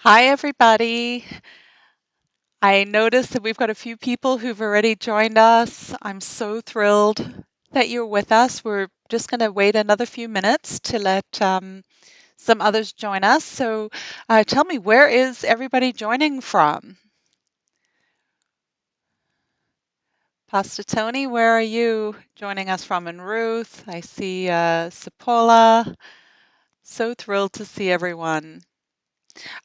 Hi, everybody. I noticed that we've got a few people who've already joined us. I'm so thrilled that you're with us. We're just going to wait another few minutes to let some others join us. So tell me, where is everybody joining from? Pastor Tony, where are you joining us from? And Ruth, I see Sapola. So thrilled to see everyone.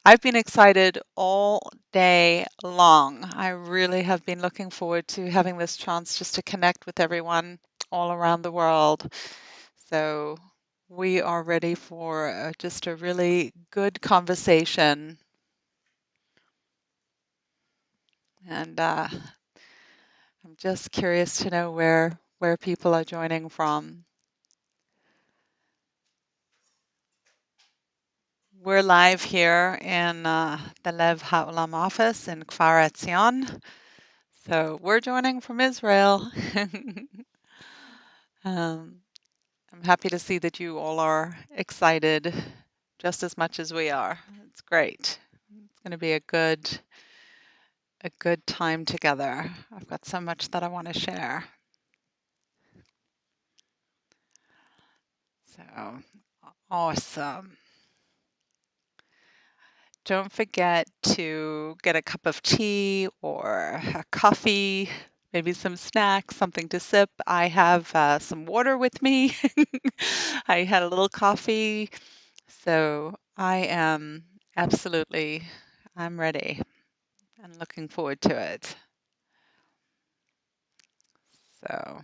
I've been excited all day long. I really have been looking forward to having this chance just to connect with everyone all around the world. So we are ready for just a really good conversation. And I'm just curious to know where people are joining from. We're live here in the Lev Haolam office in Kfar Etzion. So we're joining from Israel. um, I'm happy to see that you all are excited just as much as we are. It's great. It's going to be a good time together. I've got so much that I want to share. So awesome. Don't forget to get a cup of tea or a coffee, maybe some snacks, something to sip. I have some water with me. I had a little coffee. So I am absolutely, I'm ready and looking forward to it. So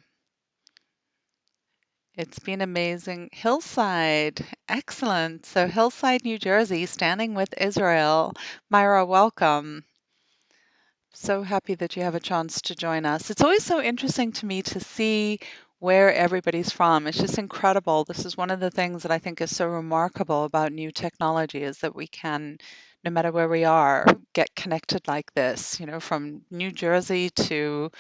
it's been amazing. Hillside, excellent. So Hillside, New Jersey, standing with Israel. Myra, welcome. So happy that you have a chance to join us. It's always so interesting to me to see where everybody's from. It's just incredible. This is one of the things that I think is so remarkable about new technology is that we can, no matter where we are, get connected like this, from New Jersey to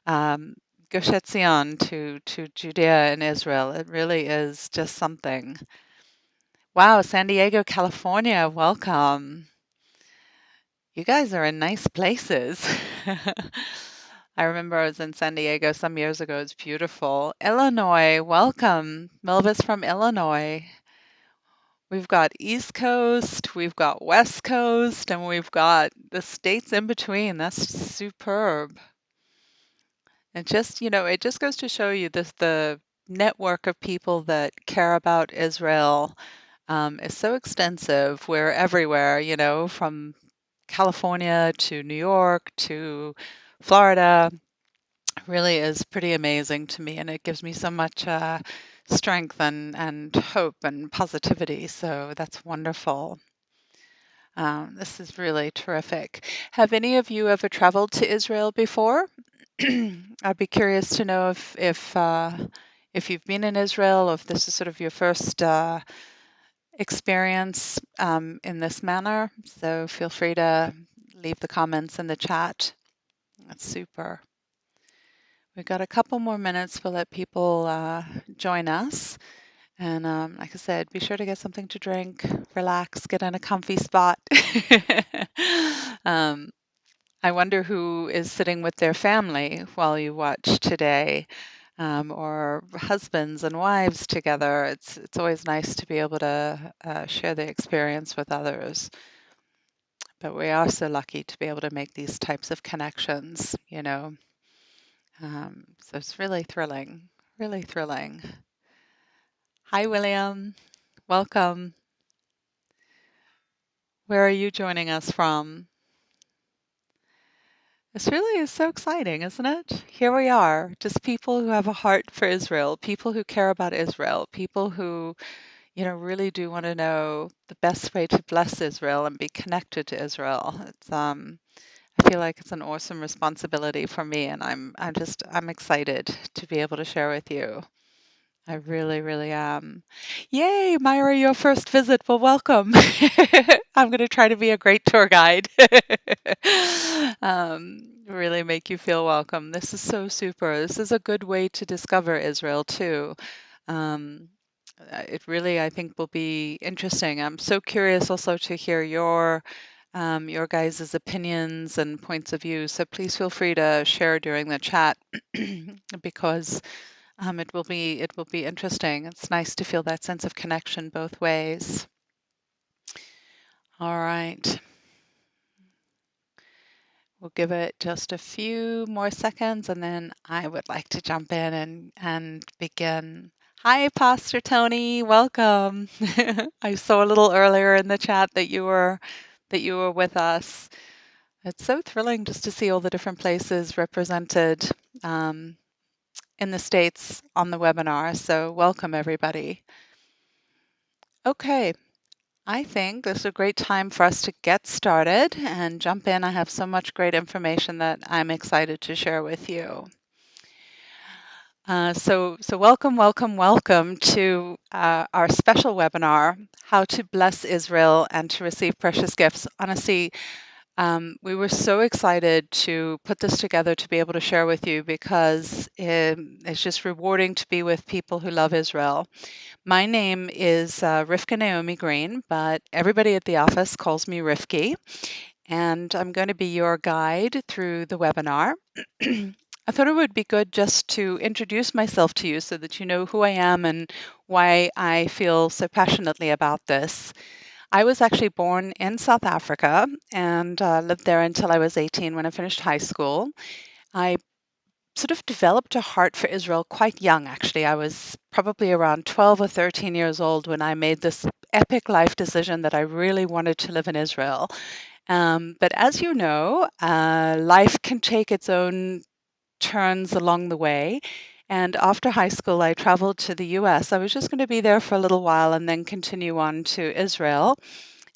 um, Gush Etzion to Judea and Israel. It really is just something. Wow, San Diego, California, welcome. You guys are in nice places. I remember I was in San Diego some years ago. It's beautiful. Illinois, welcome. Milvis from Illinois. We've got East Coast, we've got West Coast, and we've got the states in between. That's superb. It just goes to show you this the network of people that care about Israel is so extensive. We're everywhere, from California to New York to Florida. Really is pretty amazing to me, and it gives me so much strength and hope and positivity. So that's wonderful. This is really terrific. Have any of you ever traveled to Israel before? I'd be curious to know if you've been in Israel, or if this is sort of your first experience in this manner. So feel free to leave the comments in the chat. That's super. We've got a couple more minutes. We'll let people join us. And like I said, be sure to get something to drink, relax, get in a comfy spot. um, I wonder who is sitting with their family while you watch today, or husbands and wives together. It's always nice to be able to share the experience with others. But we are so lucky to be able to make these types of connections. So it's really thrilling, really thrilling. Hi, William. Welcome. Where are you joining us from? This really is so exciting, isn't it? Here we are, just people who have a heart for Israel, people who care about Israel, people who, really do want to know the best way to bless Israel and be connected to Israel. I feel like it's an awesome responsibility for me, and I'm excited to be able to share with you. I really, really am. Yay, Myra, your first visit. Well, welcome. I'm going to try to be a great tour guide. Really make you feel welcome. This is so super. This is a good way to discover Israel, too. Um, it really, I think, will be interesting. I'm so curious also to hear your your guys' opinions and points of view. So please feel free to share during the chat because it will be interesting. It's nice to feel that sense of connection both ways. All right. We'll give it just a few more seconds and then I would like to jump in and begin. Hi, Pastor Tony. Welcome. I saw a little earlier in the chat that you were with us. It's so thrilling just to see all the different places represented um, in the States on the webinar. So welcome, everybody. Okay, I think this is a great time for us to get started and jump in. I have so much great information that I'm excited to share with you. So welcome, welcome, welcome to our special webinar, How to Bless Israel and to Receive Precious Gifts. Honestly, we were so excited to put this together to be able to share with you because it's just rewarding to be with people who love Israel. My name is Rivka Naomi Green, but everybody at the office calls me Rivki, and I'm going to be your guide through the webinar. I thought it would be good just to introduce myself to you so that you know who I am and why I feel so passionately about this. I was actually born in South Africa and lived there until I was 18 when I finished high school. I sort of developed a heart for Israel quite young, actually. I was probably around 12 or 13 years old when I made this epic life decision that I really wanted to live in Israel. But as you know, life can take its own turns along the way. And after high school, I traveled to the US. I was just going to be there for a little while and then continue on to Israel.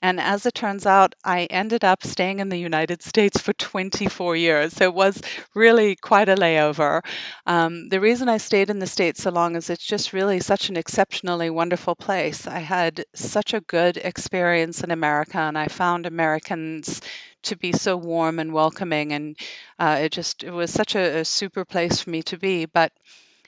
And as it turns out, I ended up staying in the United States for 24 years. So it was really quite a layover. The reason I stayed in the States so long is it's just really such an exceptionally wonderful place. I had such a good experience in America, and I found Americans to be so warm and welcoming. And it was such a super place for me to be. But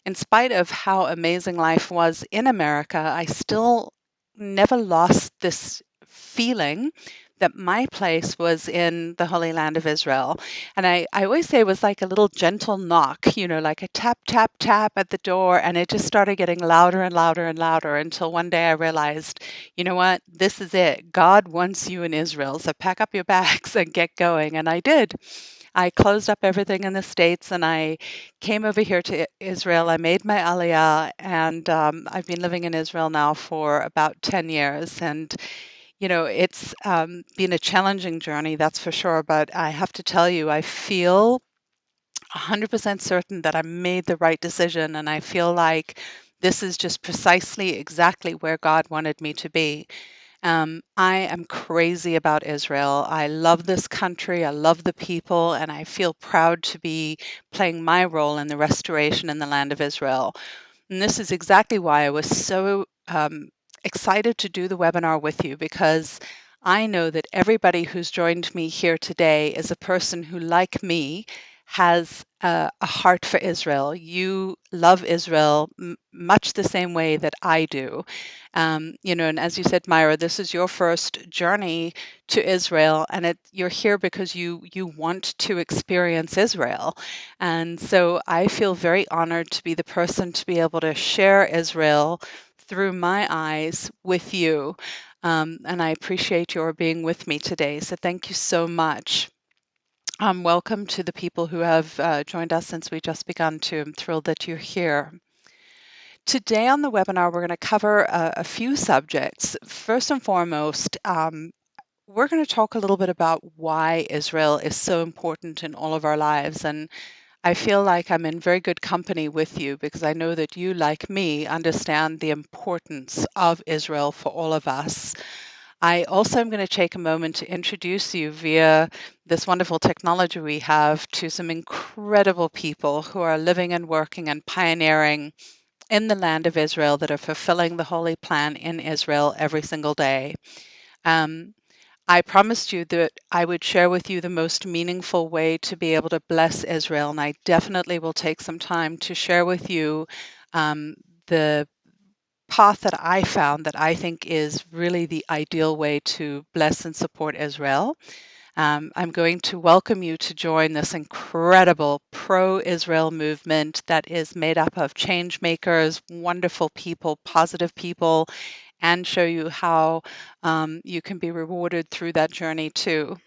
in spite of how amazing life was in America, I still never lost this feeling that my place was in the Holy Land of Israel. And I always say it was like a little gentle knock, like a tap, tap, tap at the door. And it just started getting louder and louder and louder until one day I realized, you know what, this is it. God wants you in Israel. So pack up your bags and get going. And I did. I closed up everything in the States and I came over here to Israel. I made my aliyah and I've been living in Israel now for about 10 years. And, it's been a challenging journey, that's for sure. But I have to tell you, I feel 100% certain that I made the right decision. And I feel like this is just precisely exactly where God wanted me to be. I am crazy about Israel. I love this country. I love the people, and I feel proud to be playing my role in the restoration in the land of Israel. And this is exactly why I was so excited to do the webinar with you because I know that everybody who's joined me here today is a person who, like me, has a heart for Israel. You love Israel much the same way that I do. And as you said, Myra, this is your first journey to Israel, and you're here because you want to experience Israel. And so I feel very honored to be the person to be able to share Israel through my eyes with you. And I appreciate your being with me today. So thank you so much. Welcome to the people who have joined us since we just begun to. I'm thrilled that you're here. Today on the webinar, we're going to cover a few subjects. First and foremost, we're going to talk a little bit about why Israel is so important in all of our lives. And I feel like I'm in very good company with you because I know that you, like me, understand the importance of Israel for all of us. I also am going to take a moment to introduce you via this wonderful technology we have to some incredible people who are living and working and pioneering in the land of Israel that are fulfilling the holy plan in Israel every single day. I promised you that I would share with you the most meaningful way to be able to bless Israel, and I definitely will take some time to share with you the path that I found that I think is really the ideal way to bless and support Israel. I'm going to welcome you to join this incredible pro-Israel movement that is made up of change makers, wonderful people, positive people, and show you how you can be rewarded through that journey too.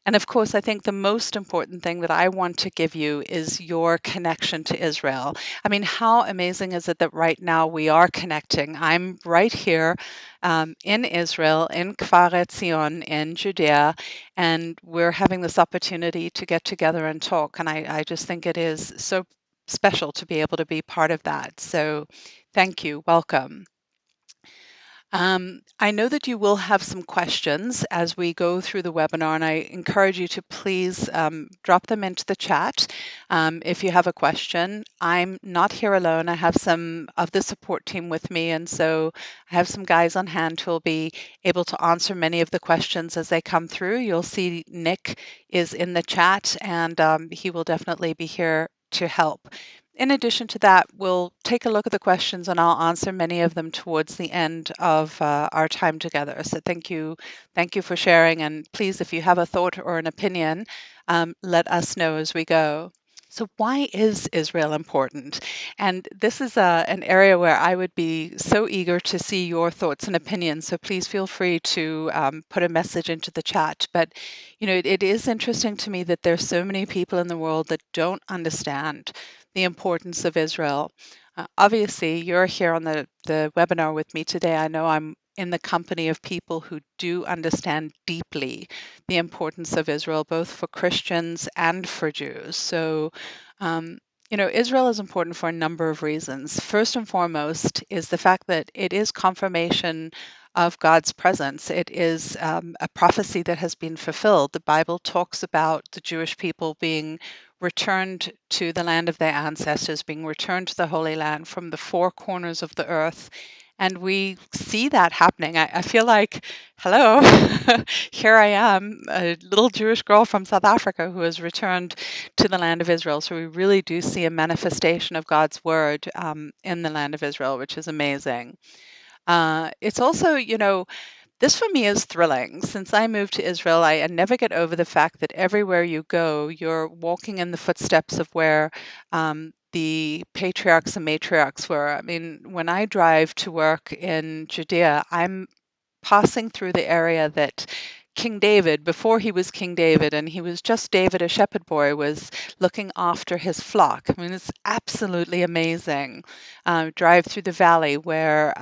And of course, I think the most important thing that I want to give you is your connection to Israel. I mean, how amazing is it that right now we are connecting? I'm right here in Israel, in Kfar Etzion, in Judea, and we're having this opportunity to get together and talk. And I just think it is so special to be able to be part of that. So thank you. Welcome. I know that you will have some questions as we go through the webinar, and I encourage you to please drop them into the chat if you have a question. I'm not here alone. I have some of the support team with me, and so I have some guys on hand who will be able to answer many of the questions as they come through. You'll see Nick is in the chat, and he will definitely be here to help. In addition to that, we'll take a look at the questions and I'll answer many of them towards the end of our time together. So thank you for sharing. And please, if you have a thought or an opinion, let us know as we go. So why is Israel important? And this is an area where I would be so eager to see your thoughts and opinions. So please feel free to put a message into the chat. But it is interesting to me that there's so many people in the world that don't understand the importance of Israel. Obviously, you're here on the webinar with me today. I know I'm in the company of people who do understand deeply the importance of Israel, both for Christians and for Jews. So, Israel is important for a number of reasons. First and foremost is the fact that it is confirmation of God's presence. It is a prophecy that has been fulfilled. The Bible talks about the Jewish people being returned to the land of their ancestors, being returned to the Holy Land from the four corners of the earth. And we see that happening. I feel like, hello, here I am, a little Jewish girl from South Africa who has returned to the land of Israel. So we really do see a manifestation of God's word in the land of Israel, which is amazing. It's also, this for me is thrilling. Since I moved to Israel, I never get over the fact that everywhere you go, you're walking in the footsteps of where the patriarchs and matriarchs were. I mean, when I drive to work in Judea, I'm passing through the area that King David, before he was King David and he was just David, a shepherd boy, was looking after his flock. I mean, it's absolutely amazing. Drive through the valley where,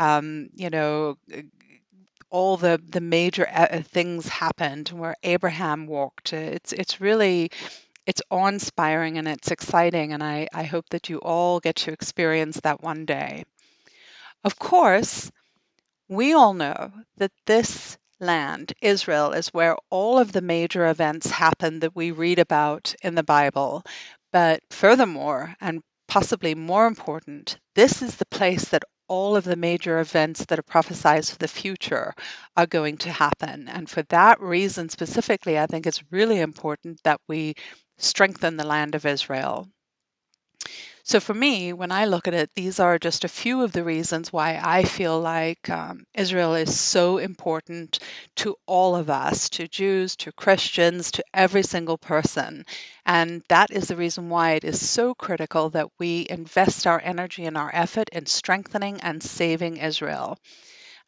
all the major things happened where Abraham walked. It's really it's awe-inspiring and it's exciting, and I hope that you all get to experience that one day. Of course, we all know that this land, Israel, is where all of the major events happen that we read about in the Bible. But furthermore, and possibly more important, this is the place that all of the major events that are prophesied for the future are going to happen. And for that reason specifically, I think it's really important that we strengthen the land of Israel. So for me, when I look at it, these are just a few of the reasons why I feel like Israel is so important to all of us, to Jews, to Christians, to every single person. And that is the reason why it is so critical that we invest our energy and our effort in strengthening and saving Israel.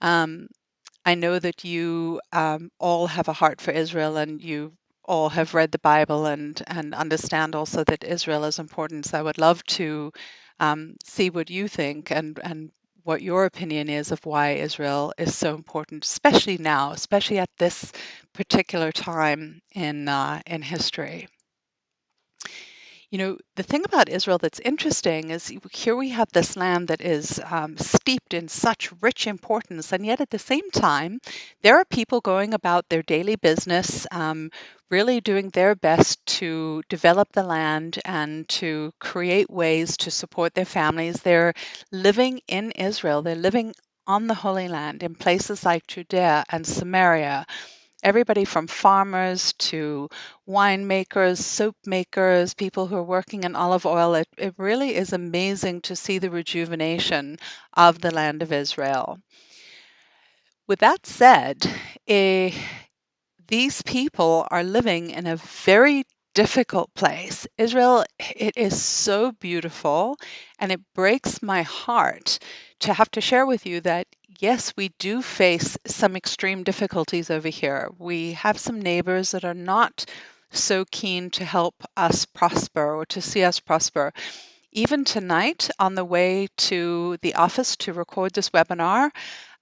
Um, I know that you all have a heart for Israel and you all have read the Bible and understand also that Israel is important. So I would love to see what you think and what your opinion is of why Israel is so important, especially now, especially at this particular time in history. The thing about Israel that's interesting is here we have this land that is steeped in such rich importance, and yet at the same time, there are people going about their daily business, really doing their best to develop the land and to create ways to support their families. They're living in Israel, they're living on the Holy Land in places like Judea and Samaria everybody from farmers to winemakers, soap makers, people who are working in olive oil. It really is amazing to see the rejuvenation of the land of Israel. With that said, eh, these people are living in a very difficult place. Israel, it is so beautiful, and it breaks my heart to have to share with you that yes, we do face some extreme difficulties over here. We have some neighbors that are not so keen to help us prosper or to see us prosper. Even tonight, on the way to the office to record this webinar,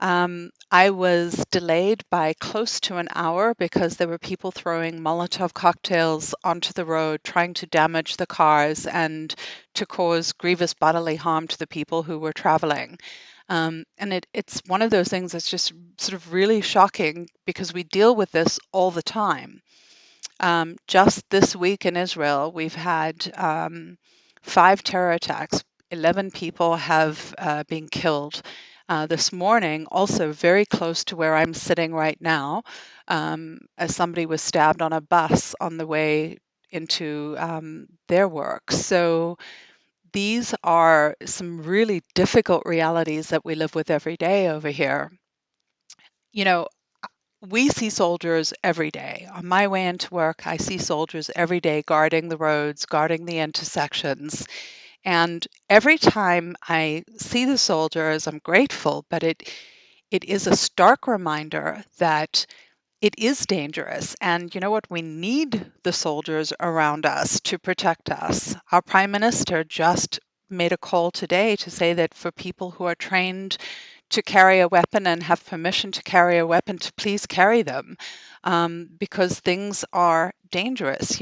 I was delayed by close to an hour because there were people throwing Molotov cocktails onto the road, trying to damage the cars and to cause grievous bodily harm to the people who were traveling. And it's one of those things that's just sort of really shocking because we deal with this all the time. Just this week in Israel, we've had 5 terror attacks. 11 people have been killed. This morning, also very close to where I'm sitting right now, as somebody was stabbed on a bus on the way into their work. So these are some really difficult realities that we live with every day over here. You know, we see soldiers every day. On my way into work, I see soldiers every day guarding the roads, guarding the intersections. And every time I see the soldiers, I'm grateful, but it is a stark reminder that it is dangerous. And you know what? We need the soldiers around us to protect us. Our prime minister just made a call today to say that for people who are trained to carry a weapon and have permission to carry a weapon to please carry them, because things are dangerous.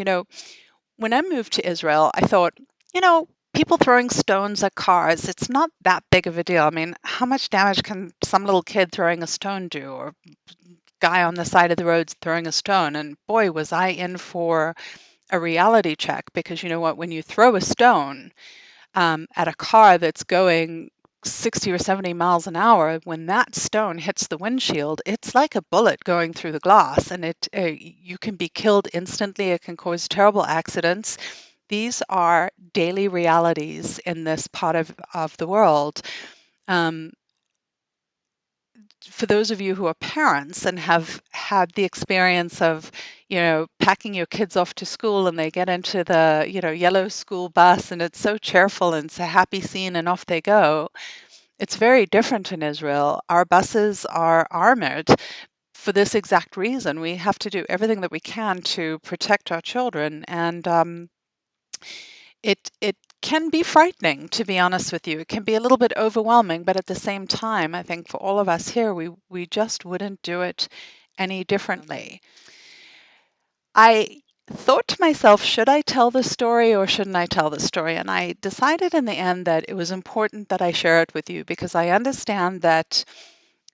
When I moved to Israel, I thought, people throwing stones at cars, it's not that big of a deal. I mean, how much damage can some little kid throwing a stone do, or guy on the side of the road throwing a stone? And boy, was I in for a reality check, because you know what? When you throw a stone at a car that's going 60 or 70 miles an hour, when that stone hits the windshield, it's like a bullet going through the glass, and you can be killed instantly. It can cause terrible accidents. These are daily realities in this part of the world. Um, for those of you who are parents and have had the experience of, packing your kids off to school and they get into the, yellow school bus and it's so cheerful and it's a happy scene and off they go. It's very different in Israel. Our buses are armored for this exact reason. We have to do everything that we can to protect our children, and it can be frightening, to be honest with you. It can be a little bit overwhelming, but at the same time, I think for all of us here, we just wouldn't do it any differently. I thought to myself, should I tell this story or shouldn't I tell this story? And I decided in the end that it was important that I share it with you, because I understand that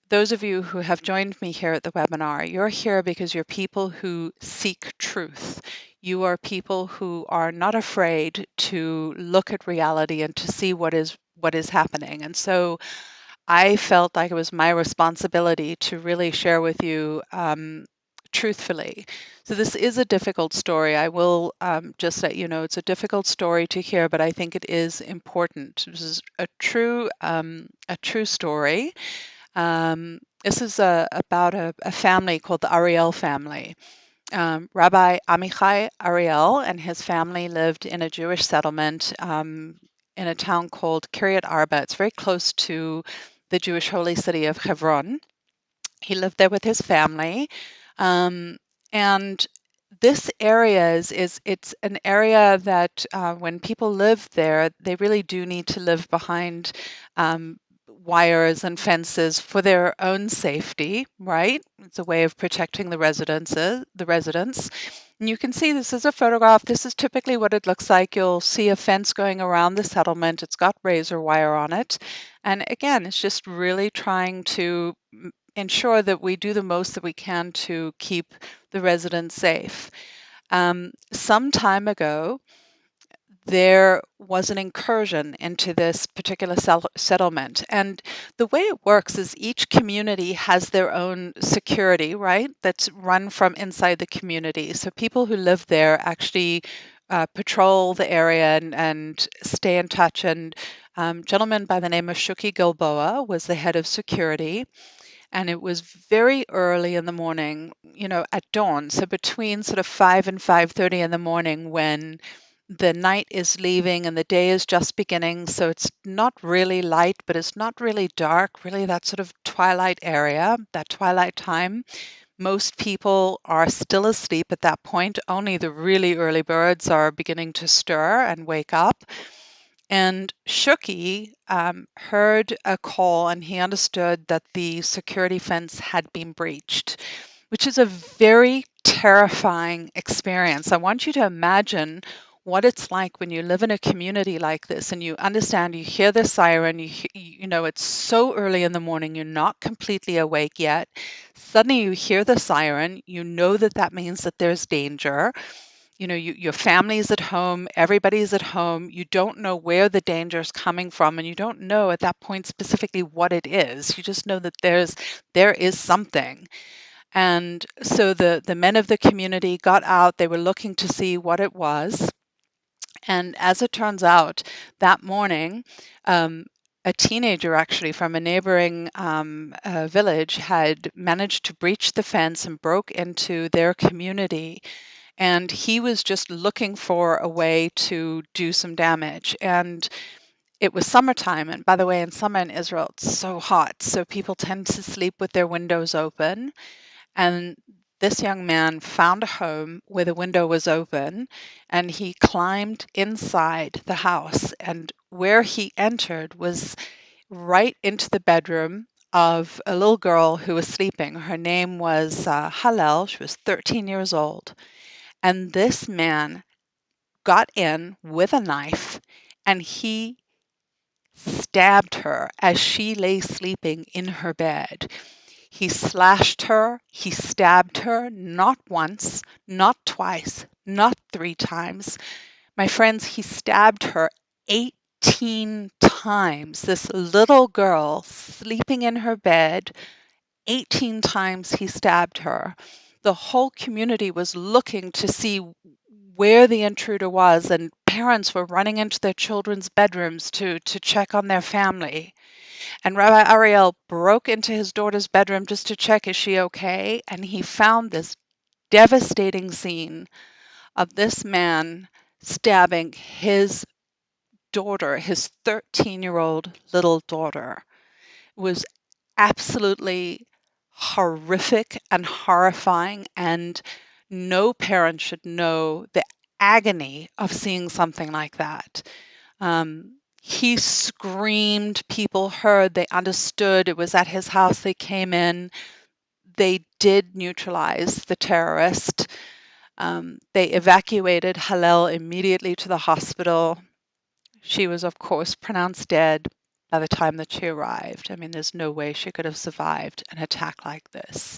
those of you who have joined me here at the webinar, you're here because you're people who seek truth. You are people who are not afraid to look at reality and to see what is happening. And so I felt like it was my responsibility to really share with you truthfully. So this is a difficult story. I will just let you know it's a difficult story to hear, but I think it is important. This is a true story. This is about a family called the Ariel family. Rabbi Amichai Ariel and his family lived in a Jewish settlement in a town called Kiryat Arba. It's very close to the Jewish holy city of Hebron. He lived there with his family. Um, and this area it's an area that when people live there, they really do need to live behind wires and fences for their own safety, right? It's a way of protecting the residents. And you can see this is a photograph. This is typically what it looks like. You'll see a fence going around the settlement. It's got razor wire on it. And again, it's just really trying to ensure that we do the most that we can to keep the residents safe. Some time ago, there was an incursion into this particular settlement. And the way it works is each community has their own security, right? That's run from inside the community. So people who live there actually patrol the area and stay in touch. And gentleman by the name of Shuki Gilboa was the head of security. And it was very early in the morning, at dawn. So between sort of 5 and 5:30 in the morning when the night is leaving and the day is just beginning. So it's not really light, but it's not really dark, really that sort of twilight area, that twilight time. Most people are still asleep at that point. Only the really early birds are beginning to stir and wake up. And Shuki heard a call and he understood that the security fence had been breached, which is a very terrifying experience. I want you to imagine what it's like when you live in a community like this and you understand, you hear the siren, you know it's so early in the morning, you're not completely awake yet. Suddenly you hear the siren, you know that that means that there's danger. Your family's at home, everybody's at home. You don't know where the danger is coming from, and you don't know at that point specifically what it is. You just know that there is something. And so the men of the community got out. They were looking to see what it was. And as it turns out, that morning, a teenager actually from a neighboring village had managed to breach the fence and broke into their community, and he was just looking for a way to do some damage. And it was summertime, and by the way, in summer in Israel it's so hot, so people tend to sleep with their windows open. And this young man found a home where the window was open, and he climbed inside the house, and where he entered was right into the bedroom of a little girl who was sleeping. Her name was Hallel. She was 13 years old. And this man got in with a knife and he stabbed her as she lay sleeping in her bed. He slashed her, he stabbed her, not once, not twice, not 3 times. My friends, he stabbed her 18 times. This little girl sleeping in her bed, 18 times he stabbed her. The whole community was looking to see where the intruder was, and parents were running into their children's bedrooms to check on their family. And Rabbi Ariel broke into his daughter's bedroom just to check, is she okay? And he found this devastating scene of this man stabbing his daughter, his 13-year-old little daughter. It was absolutely horrific and horrifying, and no parent should know the agony of seeing something like that. He screamed, people heard, they understood it was at his house. They came in, they did neutralize the terrorist. They evacuated Hallel immediately to the hospital. She was, of course, pronounced dead by the time that she arrived. I mean, there's no way she could have survived an attack like this.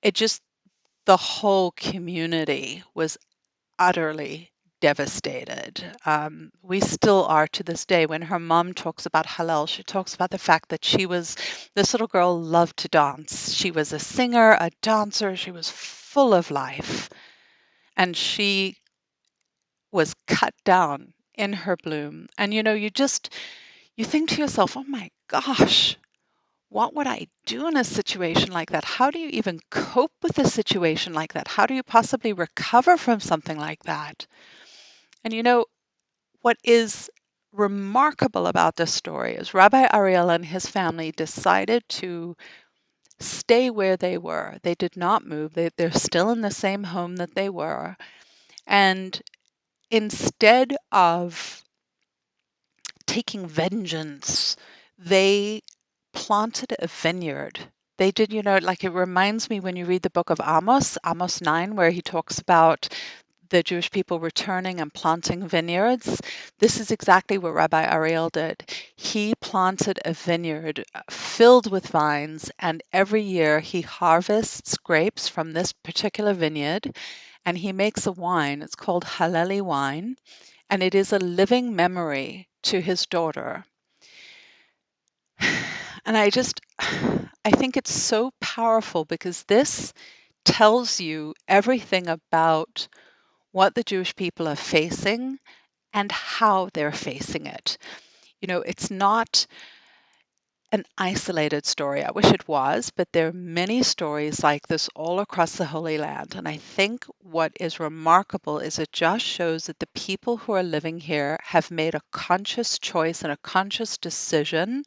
It just, the whole community was utterly devastated. We still are to this day. When her mom talks about Hallel, she talks about the fact that this little girl loved to dance. She was a singer, a dancer, she was full of life. And she was cut down in her bloom. And you think to yourself, oh my gosh, what would I do in a situation like that? How do you even cope with a situation like that? How do you possibly recover from something like that? And what is remarkable about this story is Rabbi Ariel and his family decided to stay where they were. They did not move. They're still in the same home that they were. And instead of taking vengeance, they planted a vineyard. They did, like it reminds me when you read the book of Amos 9, where he talks about the Jewish people returning and planting vineyards. This is exactly what Rabbi Ariel did. He planted a vineyard filled with vines, and every year he harvests grapes from this particular vineyard, and he makes a wine. It's called Haleli wine. and it is a living memory to his daughter. And I think it's so powerful because this tells you everything about what the Jewish people are facing and how they're facing it. It's not an isolated story. I wish it was, but there are many stories like this all across the Holy Land. And I think what is remarkable is it just shows that the people who are living here have made a conscious choice and a conscious decision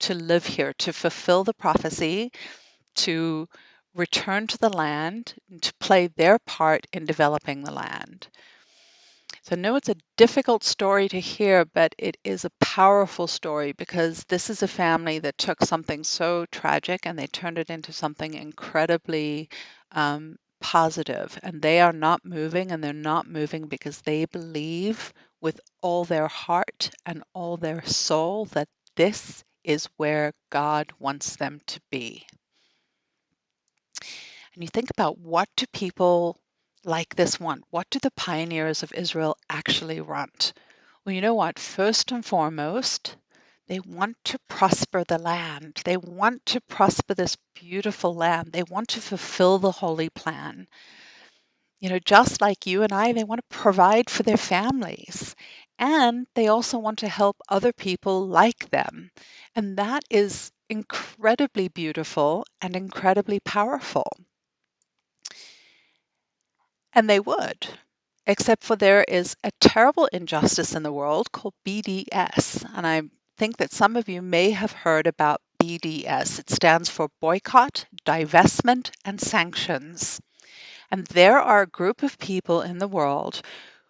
to live here, to fulfill the prophecy, to return to the land, and to play their part in developing the land. So I know it's a difficult story to hear, but it is a powerful story because this is a family that took something so tragic and they turned it into something incredibly positive. And they are not moving, and they're not moving because they believe with all their heart and all their soul that this is where God wants them to be. And you think about, what do people like this want? What do the pioneers of Israel actually want? Well, you know what? First and foremost, they want to prosper the land. They want to prosper this beautiful land. They want to fulfill the holy plan. Just like you and I, they want to provide for their families. And they also want to help other people like them. And that is incredibly beautiful and incredibly powerful. And they would, except for there is a terrible injustice in the world called BDS. And I think that some of you may have heard about BDS. It stands for boycott, divestment, and sanctions. And there are a group of people in the world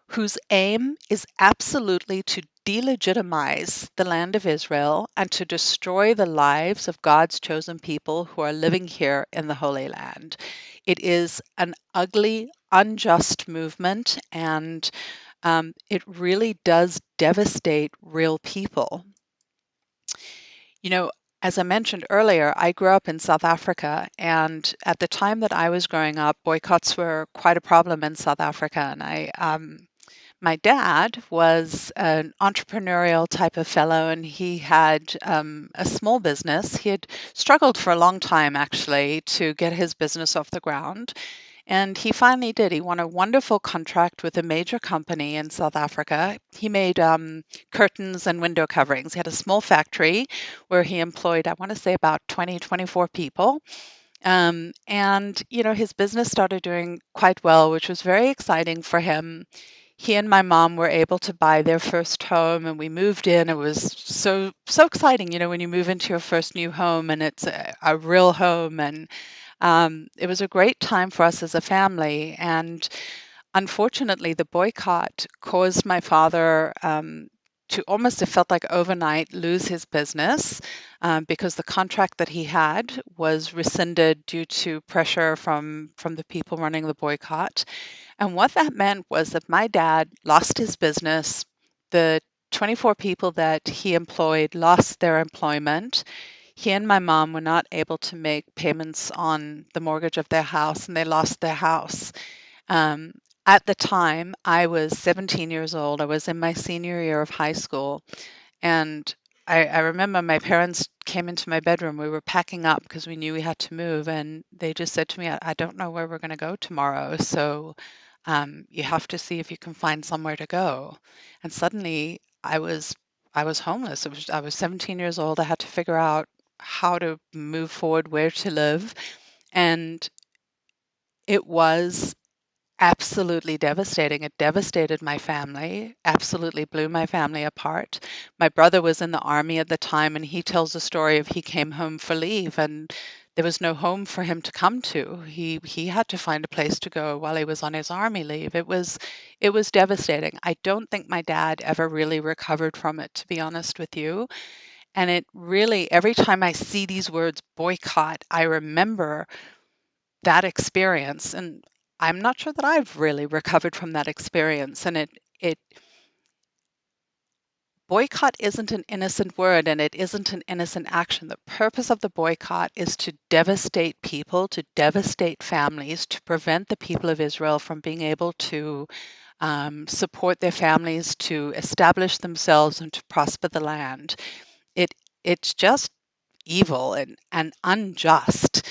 whose aim is absolutely to delegitimize the land of Israel and to destroy the lives of God's chosen people who are living here in the Holy Land. It is an ugly, unjust movement, and it really does devastate real people. You know, as I mentioned earlier, I grew up in South Africa, and at the time that I was growing up, boycotts were quite a problem in South Africa. And my dad was an entrepreneurial type of fellow, and he had a small business. He had struggled for a long time, actually, to get his business off the ground. And he finally did. He won a wonderful contract with a major company in South Africa. He made curtains and window coverings. He had a small factory where he employed, I want to say, about 20, 24 people. And his business started doing quite well, which was very exciting for him. He and my mom were able to buy their first home, and we moved in. It was so exciting, when you move into your first new home and it's a real home. And it was a great time for us as a family. And unfortunately, the boycott caused my father to almost, it felt like overnight, lose his business because the contract that he had was rescinded due to pressure from the people running the boycott. And what that meant was that my dad lost his business. The 24 people that he employed lost their employment. He and my mom were not able to make payments on the mortgage of their house, and they lost their house. Um, at the time, I was 17 years old. I was in my senior year of high school. And I remember my parents came into my bedroom. We were packing up because we knew we had to move. And they just said to me, I don't know where we're going to go tomorrow. So you have to see if you can find somewhere to go. And suddenly I was homeless. I was 17 years old. I had to figure out how to move forward, where to live. And it was absolutely devastating. It devastated my family, absolutely blew my family apart. My brother was in the army at the time, and he tells a story of he came home for leave and there was no home for him to come to. He had to find a place to go while he was on his army leave. It was devastating. I don't think my dad ever really recovered from it, to be honest with you. And it really, every time I see these words boycott, I remember that experience. And I'm not sure that I've really recovered from that experience. And it boycott isn't an innocent word, and it isn't an innocent action. The purpose of the boycott is to devastate people, to devastate families, to prevent the people of Israel from being able to support their families to establish themselves and to prosper the land. It it's just evil and unjust.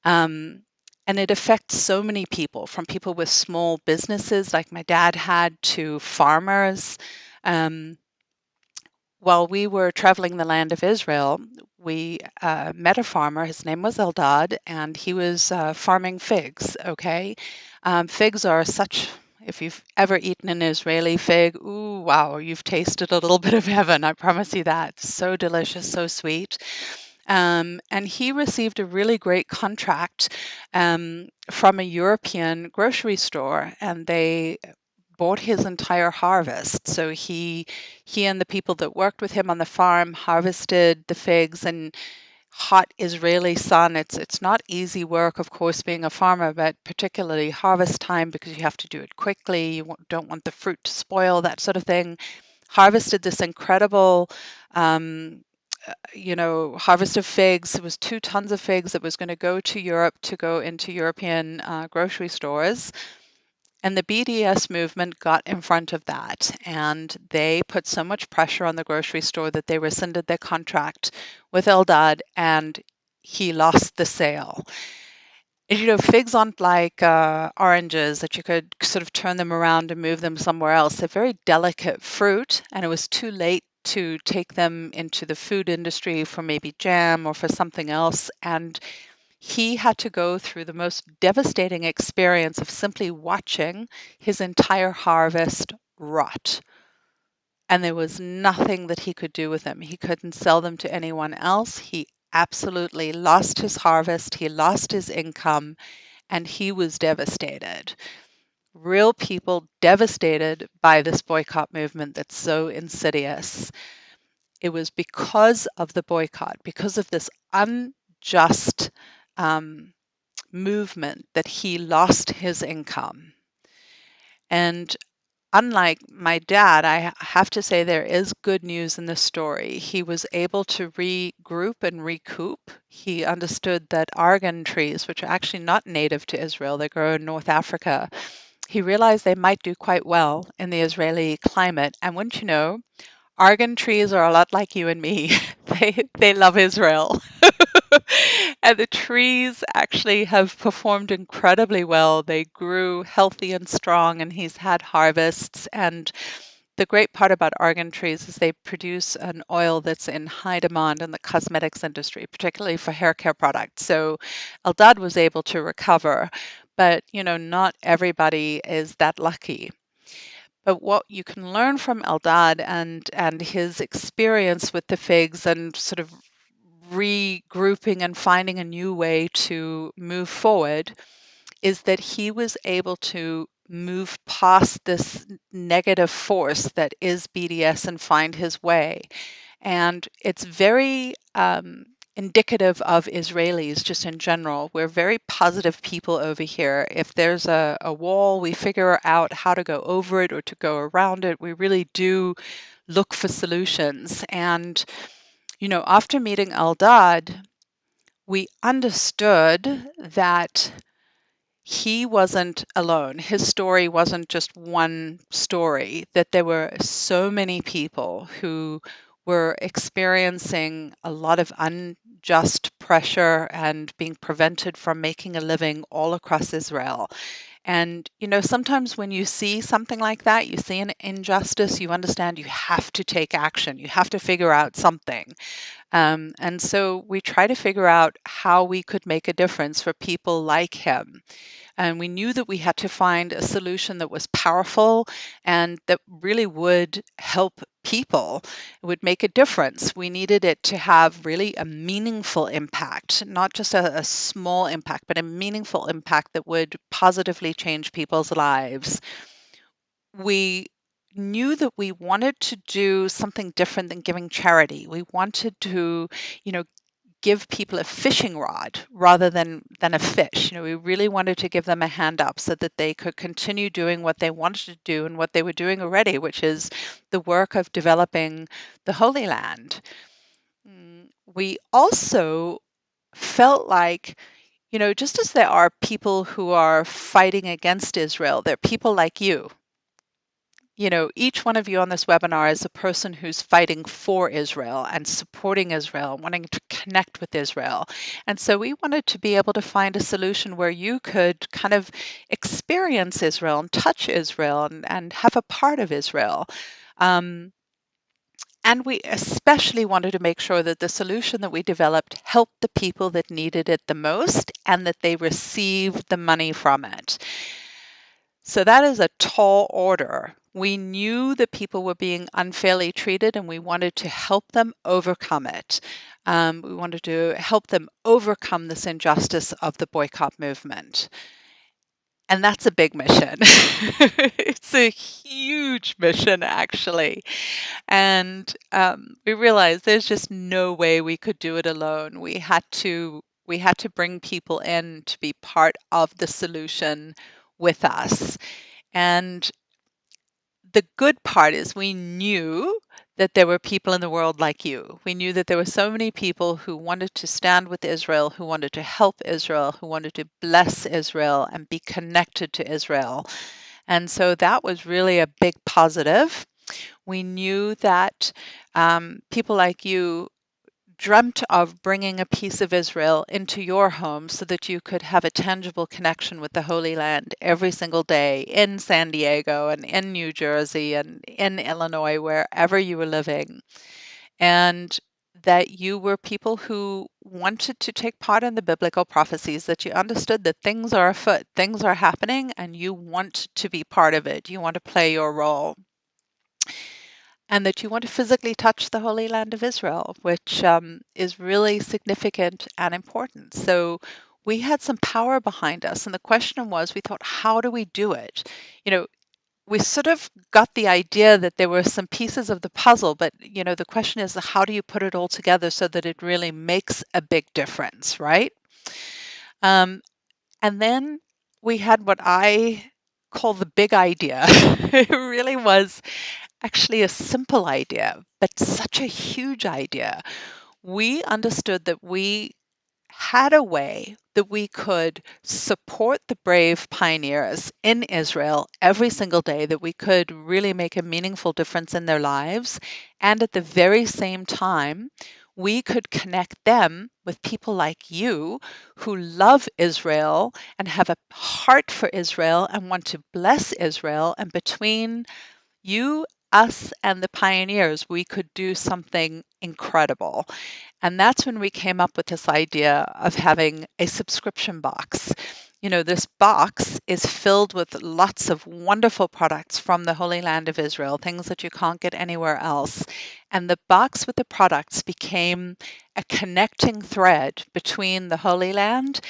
Um, and it affects so many people, from people with small businesses like my dad had to farmers. Um, while we were traveling the land of Israel, we met a farmer. His name was Eldad, and he was farming figs. Okay, figs are such. If you've ever eaten an Israeli fig, ooh, wow, you've tasted a little bit of heaven. I promise you that. So delicious, so sweet. And he received a really great contract from a European grocery store, and they bought his entire harvest. So he and the people that worked with him on the farm harvested the figs in hot Israeli sun. It's not easy work, of course, being a farmer, but particularly harvest time because you have to do it quickly. You don't want the fruit to spoil, that sort of thing. Harvested this incredible um, harvest of figs. It was 2 tons of figs that was going to go to Europe to go into European grocery stores. And the BDS movement got in front of that, and they put so much pressure on the grocery store that they rescinded their contract with Eldad, and he lost the sale. And, figs aren't like oranges that you could sort of turn them around and move them somewhere else. They're very delicate fruit, and it was too late to take them into the food industry for maybe jam or for something else. And he had to go through the most devastating experience of simply watching his entire harvest rot. And there was nothing that he could do with them. He couldn't sell them to anyone else. He absolutely lost his harvest. He lost his income, and he was devastated. Real people devastated by this boycott movement that's so insidious. It was because of the boycott, because of this unjust um, movement, that he lost his income. And unlike my dad, I have to say there is good news in this story. He was able to regroup and recoup. He understood that argan trees, which are actually not native to Israel, they grow in North Africa, he realized they might do quite well in the Israeli climate. And wouldn't you know, argan trees are a lot like you and me. They love Israel. And the trees actually have performed incredibly well. They grew healthy and strong, and he's had harvests. And the great part about argan trees is they produce an oil that's in high demand in the cosmetics industry, particularly for hair care products. So Eldad was able to recover, but not everybody is that lucky. But what you can learn from Eldad and his experience with the figs and sort of regrouping and finding a new way to move forward is that he was able to move past this negative force that is BDS and find his way. And it's very indicative of Israelis just in general. We're very positive people over here. If there's a wall, we figure out how to go over it or to go around it. We really do look for solutions. And, after meeting Eldad, we understood that he wasn't alone. His story wasn't just one story, that there were so many people who were experiencing a lot of unjust pressure and being prevented from making a living all across Israel. And, sometimes when you see something like that, you see an injustice, you understand you have to take action, you have to figure out something. And so we try to figure out how we could make a difference for people like him. And we knew that we had to find a solution that was powerful and that really would help people, it would make a difference. We needed it to have really a meaningful impact, not just a small impact, but a meaningful impact that would positively change people's lives. We knew that we wanted to do something different than giving charity. We wanted to, you know, give people a fishing rod rather than a fish. We really wanted to give them a hand up so that they could continue doing what they wanted to do and what they were doing already, which is the work of developing the Holy Land. We also felt like, just as there are people who are fighting against Israel, there are people like you each one of you on this webinar is a person who's fighting for Israel and supporting Israel, wanting to connect with Israel. And so we wanted to be able to find a solution where you could kind of experience Israel and touch Israel and have a part of Israel. And we especially wanted to make sure that the solution that we developed helped the people that needed it the most and that they received the money from it. So that is a tall order. We knew that people were being unfairly treated and we wanted to help them overcome it. We wanted to help them overcome this injustice of the boycott movement. And that's a big mission. It's a huge mission, actually. And we realized there's just no way we could do it alone. We had to bring people in to be part of the solution with us. And the good part is we knew that there were people in the world like you. We knew that there were so many people who wanted to stand with Israel, who wanted to help Israel, who wanted to bless Israel and be connected to Israel. And so that was really a big positive. We knew that people like you dreamt of bringing a piece of Israel into your home so that you could have a tangible connection with the Holy Land every single day in San Diego and in New Jersey and in Illinois, wherever you were living. And that you were people who wanted to take part in the biblical prophecies, that you understood that things are afoot, things are happening, and you want to be part of it. You want to play your role and that you want to physically touch the Holy Land of Israel, which is really significant and important. So we had some power behind us. And the question was, we thought, how do we do it? We sort of got the idea that there were some pieces of the puzzle, but the question is, how do you put it all together so that it really makes a big difference, right? Um, and then we had what I call the big idea. It really was actually a simple idea, but such a huge idea. We understood that we had a way that we could support the brave pioneers in Israel every single day, that we could really make a meaningful difference in their lives. And at the very same time, we could connect them with people like you who love Israel and have a heart for Israel and want to bless Israel. And between you, us, and the pioneers, we could do something incredible. And that's when we came up with this idea of having a subscription box. This box is filled with lots of wonderful products from the Holy Land of Israel, things that you can't get anywhere else. And the box with the products became a connecting thread between the Holy Land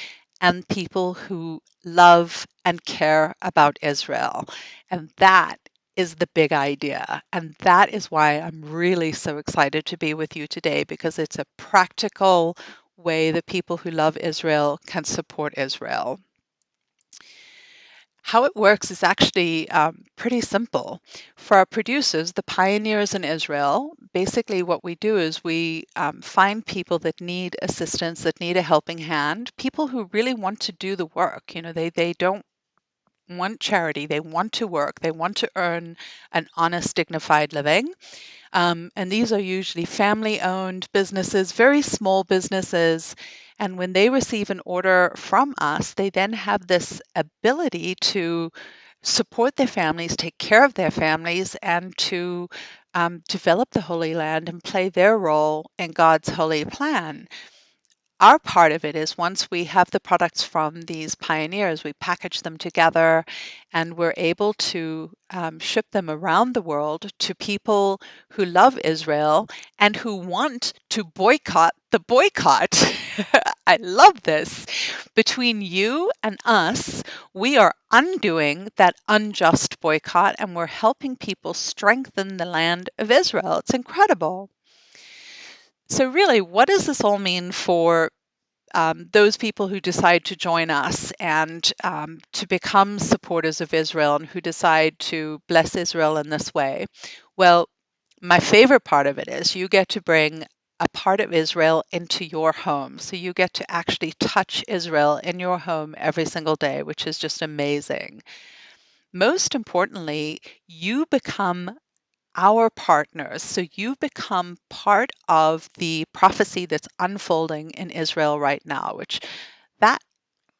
and people who love and care about Israel. And that is the big idea. And that is why I'm really so excited to be with you today, because it's a practical way that people who love Israel can support Israel. How it works is actually pretty simple. For our producers, the pioneers in Israel, basically what we do is we find people that need assistance, that need a helping hand, people who really want to do the work. They don't want charity. They want to work. They want to earn an honest, dignified living. And these are usually family owned businesses, very small businesses. And when they receive an order from us, they then have this ability to support their families, take care of their families, and to develop the Holy Land and play their role in God's holy plan. Our part of it is once we have the products from these pioneers, we package them together and we're able to ship them around the world to people who love Israel and who want to boycott the boycott. I love this. Between you and us, we are undoing that unjust boycott and we're helping people strengthen the land of Israel. It's incredible. So, really, what does this all mean for those people who decide to join us and to become supporters of Israel and who decide to bless Israel in this way? Well, my favorite part of it is you get to bring a part of Israel into your home. So you get to actually touch Israel in your home every single day, which is just amazing. most importantly, you become our partners. So you become part of the prophecy that's unfolding in Israel right now, which that,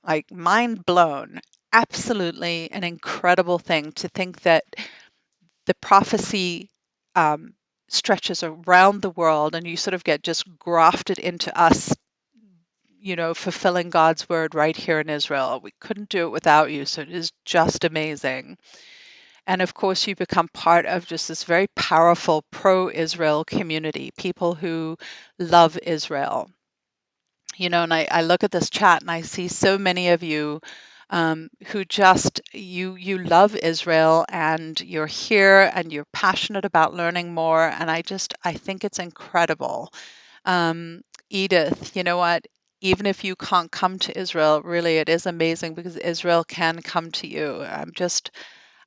like, mind blown. Absolutely an incredible thing to think that the prophecy um, stretches around the world and you sort of get just grafted into us, fulfilling God's word right here in Israel. We couldn't do it without you. So it is just amazing. And of course, you become part of just this very powerful pro Israel community, people who love Israel. And I look at this chat and I see so many of you who just you love Israel and you're here and you're passionate about learning more. And I think it's incredible. Um, Edith, you know what? Even if you can't come to Israel, really, it is amazing because Israel can come to you.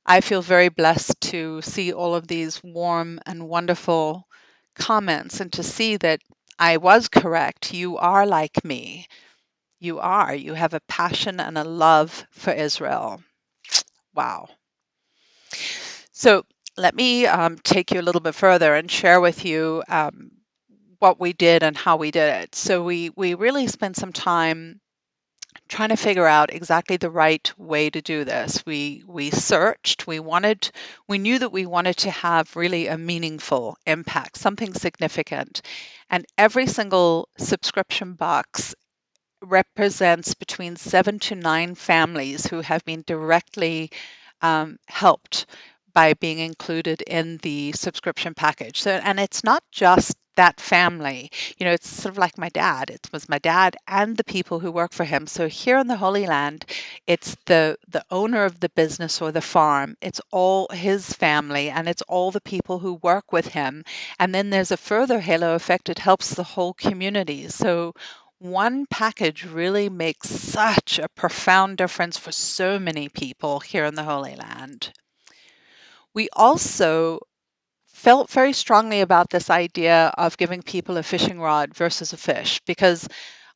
I feel very blessed to see all of these warm and wonderful comments and to see that I was correct. You are like me. You are. You have a passion and a love for Israel. Wow. So let me take you a little bit further and share with you what we did and how we did it. So we really spent some time trying to figure out exactly the right way to do this. We searched. We knew that we wanted to have really a meaningful impact, something significant, and every single subscription box represents between 7 to 9 families who have been directly helped by being included in the subscription package. So, and it's not just that family. It's sort of like my dad. It was my dad and the people who work for him. So here in the Holy Land, it's the owner of the business or the farm. It's all his family and it's all the people who work with him. And then there's a further halo effect. It helps the whole community. So one package really makes such a profound difference for so many people here in the Holy Land. We also felt very strongly about this idea of giving people a fishing rod versus a fish because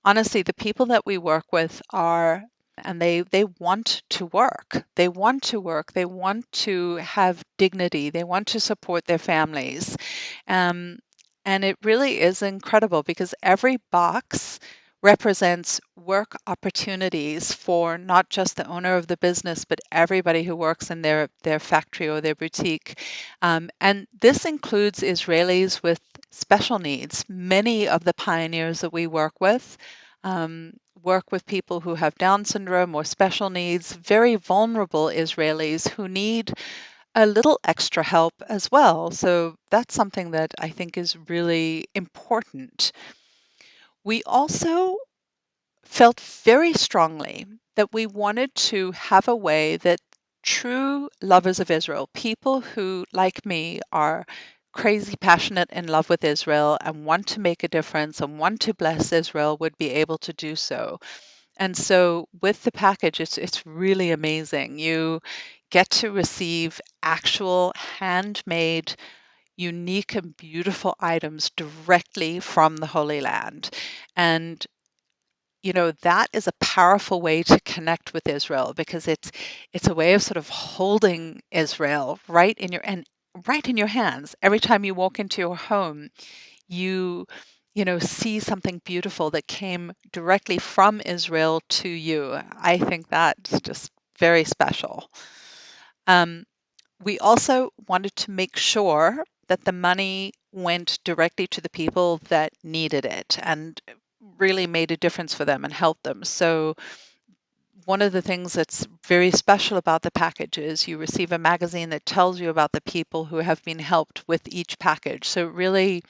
honestly, the people that we work with are and they want to work. They want to work. They want to have dignity. They want to support their families. Um, and it really is incredible because every box represents work opportunities for not just the owner of the business, but everybody who works in their factory or their boutique. And this includes Israelis with special needs. Many of the pioneers that we um, work with people who have Down syndrome or special needs, very vulnerable Israelis who need a little extra help as well. So that's something that I think is really important. We also felt very strongly that we wanted to have a way that true lovers of Israel, people who, like me, are crazy passionate in love with Israel and want to make a difference and want to bless Israel, would be able to do so. And so with the package, it's really amazing. You get to receive actual handmade, unique and beautiful items directly from the Holy Land. And that is a powerful way to connect with Israel because it's a way of sort of holding Israel right in your hands. Every time you walk into your home, you see something beautiful that came directly from Israel to you. I think that's just very special. Um, we also wanted to make sure that the money went directly to the people that needed it and really made a difference for them and helped them. So one of the things that's very special about the package is you receive a magazine that tells you about the people who have been helped with each package. So really,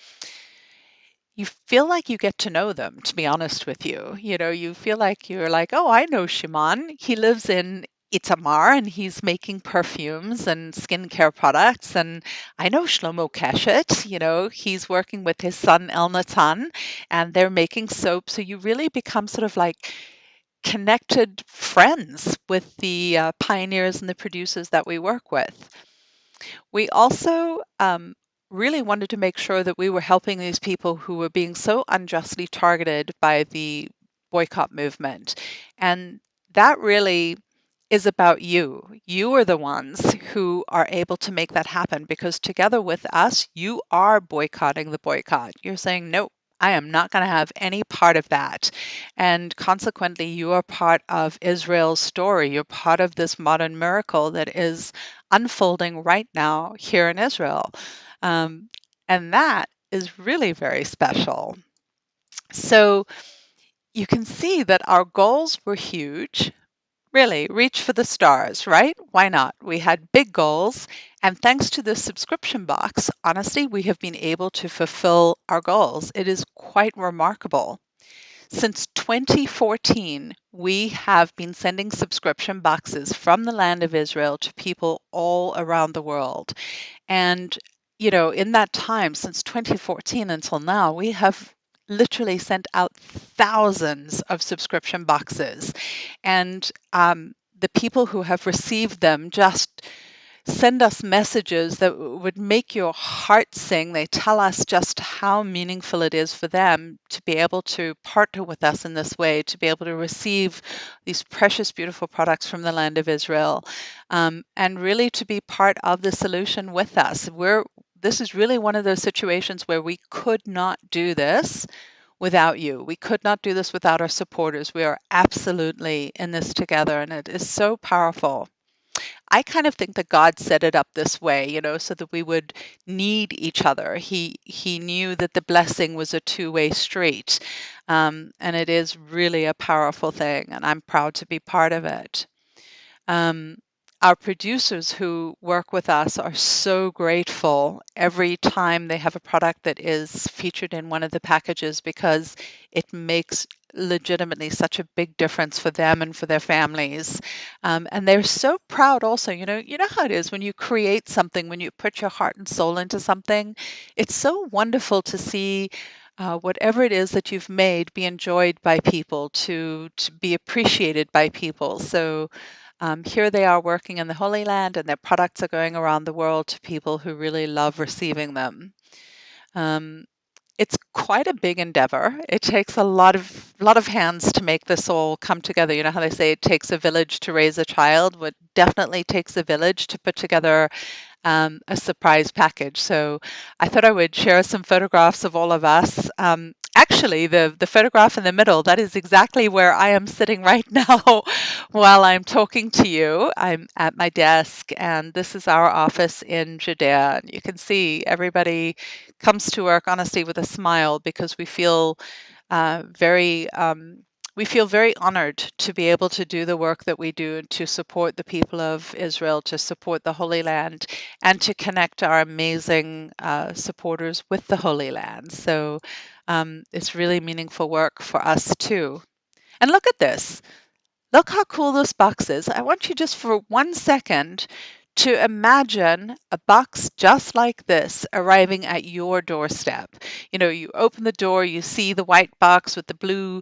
you feel like you get to know them, to be honest with you. You feel like you're like, oh, I know Shimon. He lives in Itamar and he's making perfumes and skincare products. And I know Shlomo Keshet, he's working with his son El Natan and they're making soap. So you really become sort of like connected friends with the pioneers and the producers that we work with. We also really wanted to make sure that we were helping these people who were being so unjustly targeted by the boycott movement. And that really is about you. You are the ones who are able to make that happen because together with us, you are boycotting the boycott. You're saying, nope, I am not going to have any part of that. And consequently, you are part of Israel's story. You're part of this modern miracle that is unfolding right now here in Israel. And that is really very special. So you can see that our goals were huge. Really, reach for the stars, right? Why not? We had big goals, and thanks to this subscription box, honestly, we have been able to fulfill our goals. It is quite remarkable. Since 2014, we have been sending subscription boxes from the land of Israel to people all around the world. And, in that time, since 2014 until now, we have literally sent out thousands of subscription boxes. And the people who have received them just send us messages that would make your heart sing. They tell us just how meaningful it is for them to be able to partner with us in this way, to be able to receive these precious, beautiful products from the land of Israel, and really to be part of the solution with us. This is really one of those situations where we could not do this without you. We could not do this without our supporters. We are absolutely in this together, and it is so powerful. I kind of think that God set it up this way, so that we would need each other. He knew that the blessing was a two-way street, and it is really a powerful thing, and I'm proud to be part of it. Um, our producers who work with us are so grateful every time they have a product that is featured in one of the packages because it makes legitimately such a big difference for them and for their families. And they're so proud also, you know how it is when you create something, when you put your heart and soul into something, it's so wonderful to see whatever it is that you've made be enjoyed by people, to be appreciated by people. So here they are working in the Holy Land, and their products are going around the world to people who really love receiving them. Um, it's quite a big endeavor. It takes a lot of hands to make this all come together. You know how they say it takes a village to raise a child? Well, it definitely takes a village to put together a surprise package. So I thought I would share some photographs of all of us. Actually, the photograph in the middle, that is exactly where I am sitting right now while I'm talking to you. I'm at my desk, and this is our office in Judea. You can see everybody comes to work honestly with a smile because uh, very we feel very honored to be able to do the work that we do and to support the people of Israel, to support the Holy Land, and to connect our amazing supporters with the Holy Land. So it's really meaningful work for us too. And look at this. Look how cool this box is. I want you just for 1 second to imagine a box just like this arriving at your doorstep. You open the door, you see the white box with the blue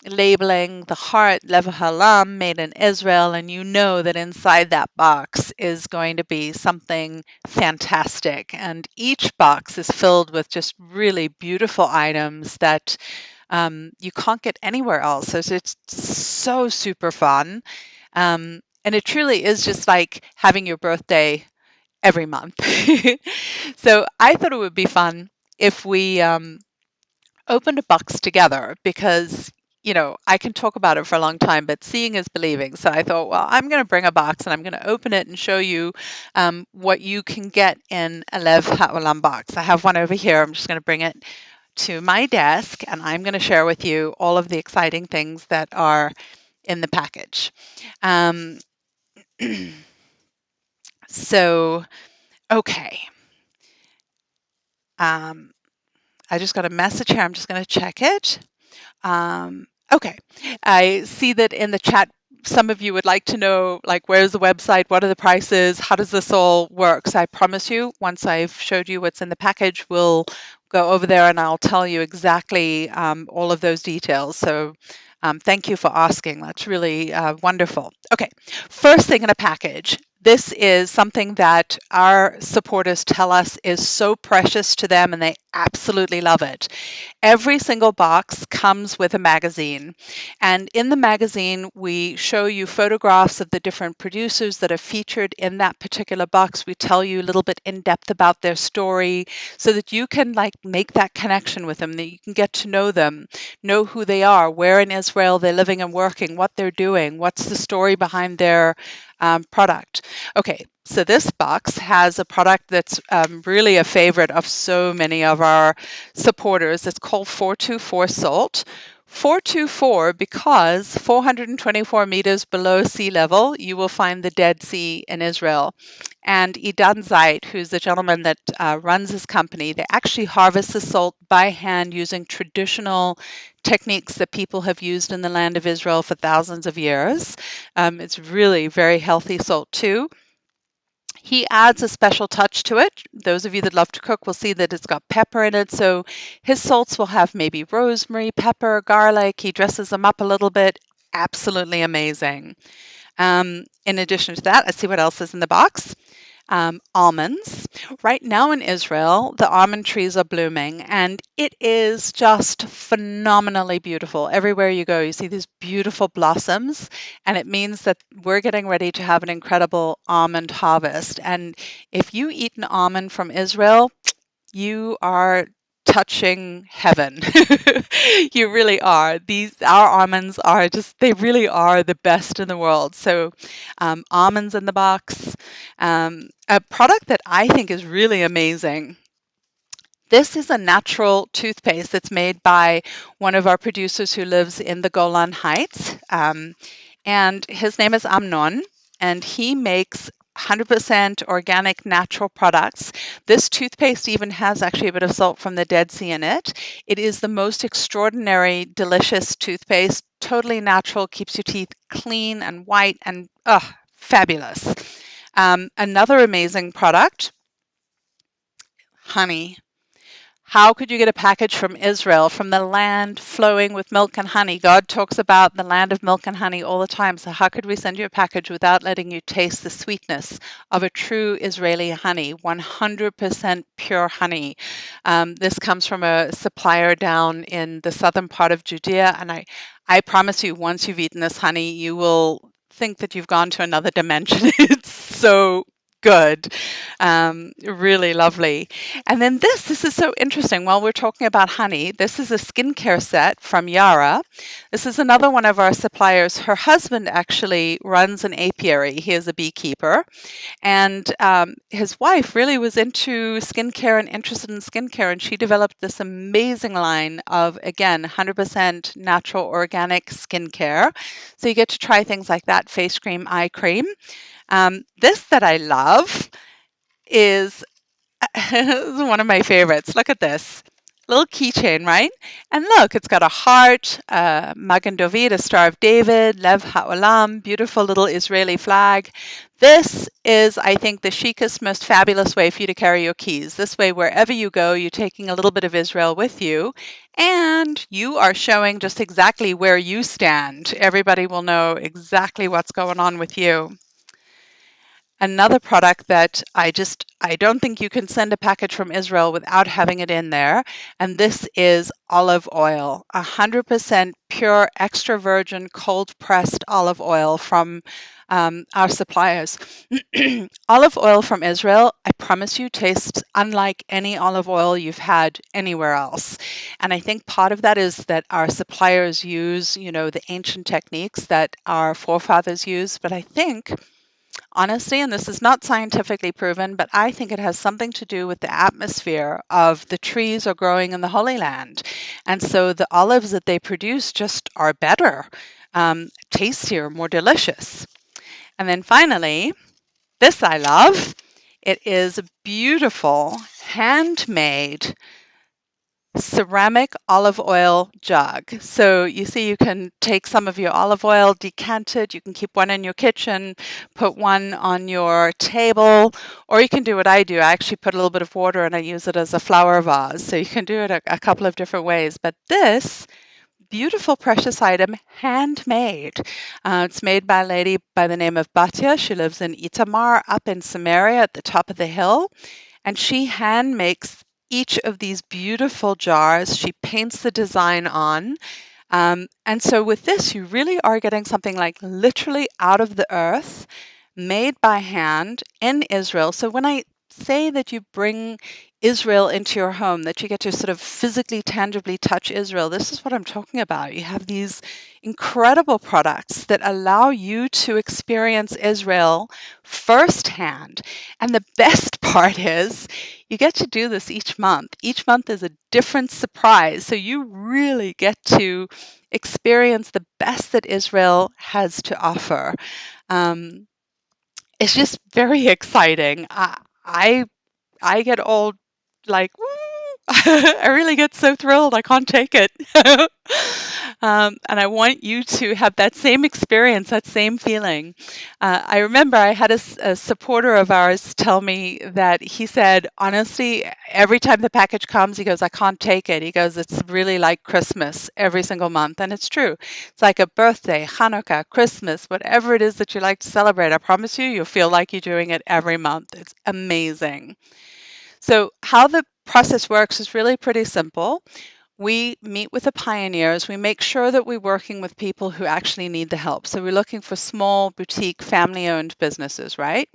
labeling, the heart, Lev Haolam, made in Israel, and you know that inside that box is going to be something fantastic. And each box is filled with just really beautiful items that you can't get anywhere else. So it's so super fun. And it truly is just like having your birthday every month. So I thought it would be fun if we opened a box together because I can talk about it for a long time, but seeing is believing. So I thought, well, I'm going to bring a box and I'm going to open it and show you what you can get in a Lev Haolam box. I have one over here. I'm just going to bring it to my desk and I'm going to share with you all of the exciting things that are in the package. Um, so, okay. Um, I just got a message here. I'm just going to check it. Okay, I see that in the chat, some of you would like to know, like, where's the website? What are the prices? How does this all work? So I promise you, once I've showed you what's in the package, we'll go over there and I'll tell you exactly all of those details. So thank you for asking. That's really wonderful. Okay, first thing in a package, This is something that our supporters tell us is so precious to them, and they absolutely love it. Every single box comes with a magazine, and in the magazine we show you photographs of the different producers that are featured in that particular box. We tell you a little bit in depth about their story so that you can make that connection with them, that you can get to know them, know who they are, where in Israel they're living and working, what they're doing, what's the story behind their product. Okay, so this box has a product that's really a favorite of so many of our supporters. It's called 424 Salt. 424 because 424 meters below sea level, you will find the Dead Sea in Israel. And Idan Zait, who's the gentleman that runs his company, they actually harvest the salt by hand using traditional techniques that people have used in the land of Israel for thousands of years. It's really very healthy salt too. He adds a special touch to it. Those of you that love to cook will see that it's got pepper in it. So his salts will have maybe rosemary, pepper, garlic. He dresses them up a little bit. Absolutely amazing. In addition to that, let's see what else is in the box. Almonds. Right now in Israel, the almond trees are blooming, and it is just phenomenally beautiful. Everywhere you go, you see these beautiful blossoms, and it means that we're getting ready to have an incredible almond harvest. And if you eat an almond from Israel, you are touching heaven. You really are. Our almonds are just, they really are the best in the world. So almonds in the box. A product that I think is really amazing. This is a natural toothpaste that's made by one of our producers who lives in the Golan Heights. And his name is Amnon, and he makes 100% organic natural products. This toothpaste even has actually a bit of salt from the Dead Sea in it. It is the most extraordinary, delicious toothpaste, totally natural, keeps your teeth clean and white and fabulous. Another amazing product, honey. How could you get a package from Israel, from the land flowing with milk and honey? God talks about the land of milk and honey all the time. So how could we send you a package without letting you taste the sweetness of a true Israeli honey, 100% pure honey? This comes from a supplier down in the southern part of Judea. And I promise you, once you've eaten this honey, you will think that you've gone to another dimension. It's so good. Really lovely. And then this is so interesting. While we're talking about honey, this is a skincare set from Yara. This is another one of our suppliers. Her husband actually runs an apiary. He is a beekeeper. And his wife really was into skincare and interested in skincare. And she developed this amazing line of, again, 100% natural organic skincare. So you get to try things like that, face cream, eye cream. This that I love is one of my favorites. Look at this little keychain, right? And look, it's got a heart, Magen David, a Star of David, Lev Haolam, beautiful little Israeli flag. This is, I think, the chicest, most fabulous way for you to carry your keys. This way, wherever you go, you're taking a little bit of Israel with you, and you are showing just exactly where you stand. Everybody will know exactly what's going on with you. Another product that I don't think you can send a package from Israel without having it in there, and this is olive oil, 100% pure extra virgin cold pressed olive oil from our suppliers. Olive oil from Israel, I promise you, tastes unlike any olive oil you've had anywhere else. And I think part of that is that our suppliers use, the ancient techniques that our forefathers used, but I think honestly, and this is not scientifically proven, but I think it has something to do with the atmosphere of the trees are growing in the Holy Land. And so the olives that they produce just are better, tastier, more delicious. And then finally, this I love. It is a beautiful, handmade ceramic olive oil jug. So you see, you can take some of your olive oil, decant it, you can keep one in your kitchen, put one on your table, or you can do what I do. I actually put a little bit of water and I use it as a flower vase. So you can do it a couple of different ways. But this beautiful precious item, handmade. It's made by a lady by the name of Batya. She lives in Itamar up in Samaria at the top of the hill, and she hand makes each of these beautiful jars. She paints the design on. And so with this, you really are getting something like literally out of the earth, made by hand in Israel. So when I say that you bring Israel into your home, that you get to sort of physically, tangibly touch Israel, this is what I'm talking about. You have these incredible products that allow you to experience Israel firsthand. And the best part is you get to do this each month. Each month is a different surprise. So you really get to experience the best that Israel has to offer. Um, it's just very exciting. I I get all like, woo! I really get so thrilled. I can't take it. And I want you to have that same experience, that same feeling. I remember I had a supporter of ours tell me that he said, honestly, every time the package comes, he goes, I can't take it. He goes, it's really like Christmas every single month. And it's true. It's like a birthday, Hanukkah, Christmas, whatever it is that you like to celebrate. I promise you, you'll feel like you're doing it every month. It's amazing. So, how the process works is really pretty simple. We meet with the pioneers. We make sure that we're working with people who actually need the help. So, we're looking for small, boutique, family owned businesses, right?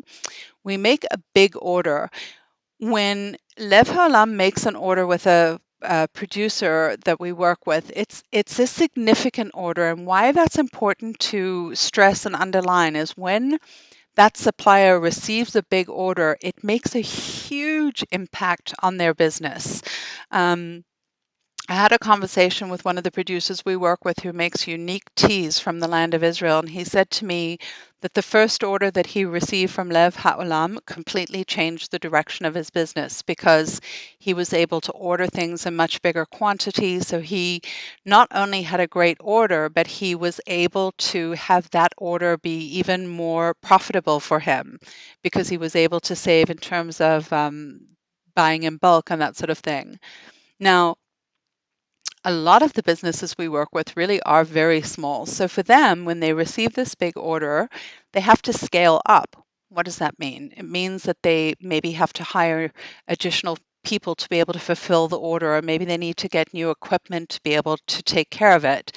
We make a big order. When Lev Haolam makes an order with a producer that we work with, it's a significant order. And why that's important to stress and underline is when that supplier receives a big order, it makes a huge impact on their business. Um, I had a conversation with one of the producers we work with who makes unique teas from the land of Israel, and he said to me that the first order that he received from Lev Haolam completely changed the direction of his business because he was able to order things in much bigger quantities. So he not only had a great order, but he was able to have that order be even more profitable for him because he was able to save in terms of buying in bulk and that sort of thing. Now, a lot of the businesses we work with really are very small. So for them, when they receive this big order, they have to scale up. What does that mean? It means that they maybe have to hire additional people to be able to fulfill the order, or maybe they need to get new equipment to be able to take care of it.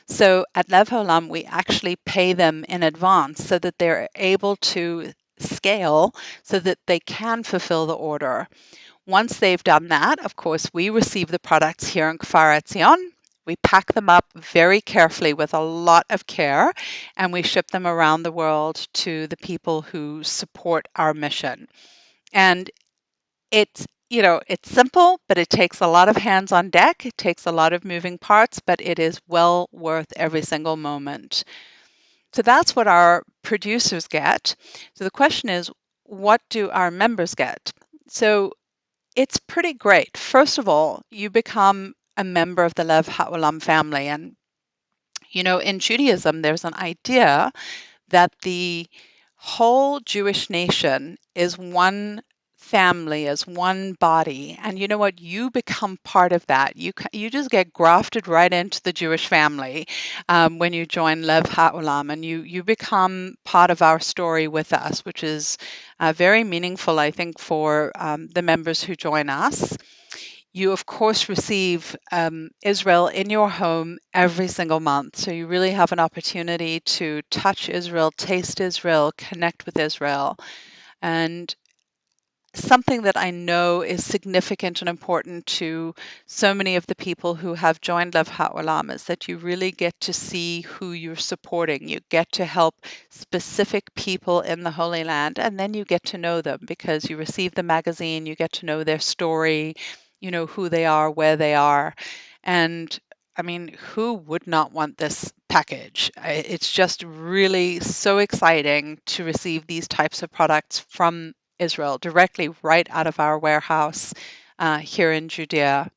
So at Lev Haolam, we actually pay them in advance so that they're able to scale so that they can fulfill the order. Once they've done that, of course, we receive the products here in Kfar Etzion. We pack them up very carefully with a lot of care, and we ship them around the world to the people who support our mission. And it's simple, but it takes a lot of hands on deck. It takes a lot of moving parts, but it is well worth every single moment. So that's what our producers get. So the question is, what do our members get? So it's pretty great. First of all, you become a member of the Lev Haolam family. And, in Judaism, there's an idea that the whole Jewish nation is one family, is one body. And you know what? You become part of that. You just get grafted right into the Jewish family when you join Lev Haolam, and you become part of our story with us, which is very meaningful, I think, for the members who join us. You, of course, receive Israel in your home every single month. So you really have an opportunity to touch Israel, taste Israel, connect with Israel. And something that I know is significant and important to so many of the people who have joined Lev Ha'olam is that you really get to see who you're supporting. You get to help specific people in the Holy Land, and then you get to know them because you receive the magazine, you get to know their story, you know who they are, where they are. And I mean, who would not want this package? It's just really so exciting to receive these types of products from Israel directly right out of our warehouse here in Judea.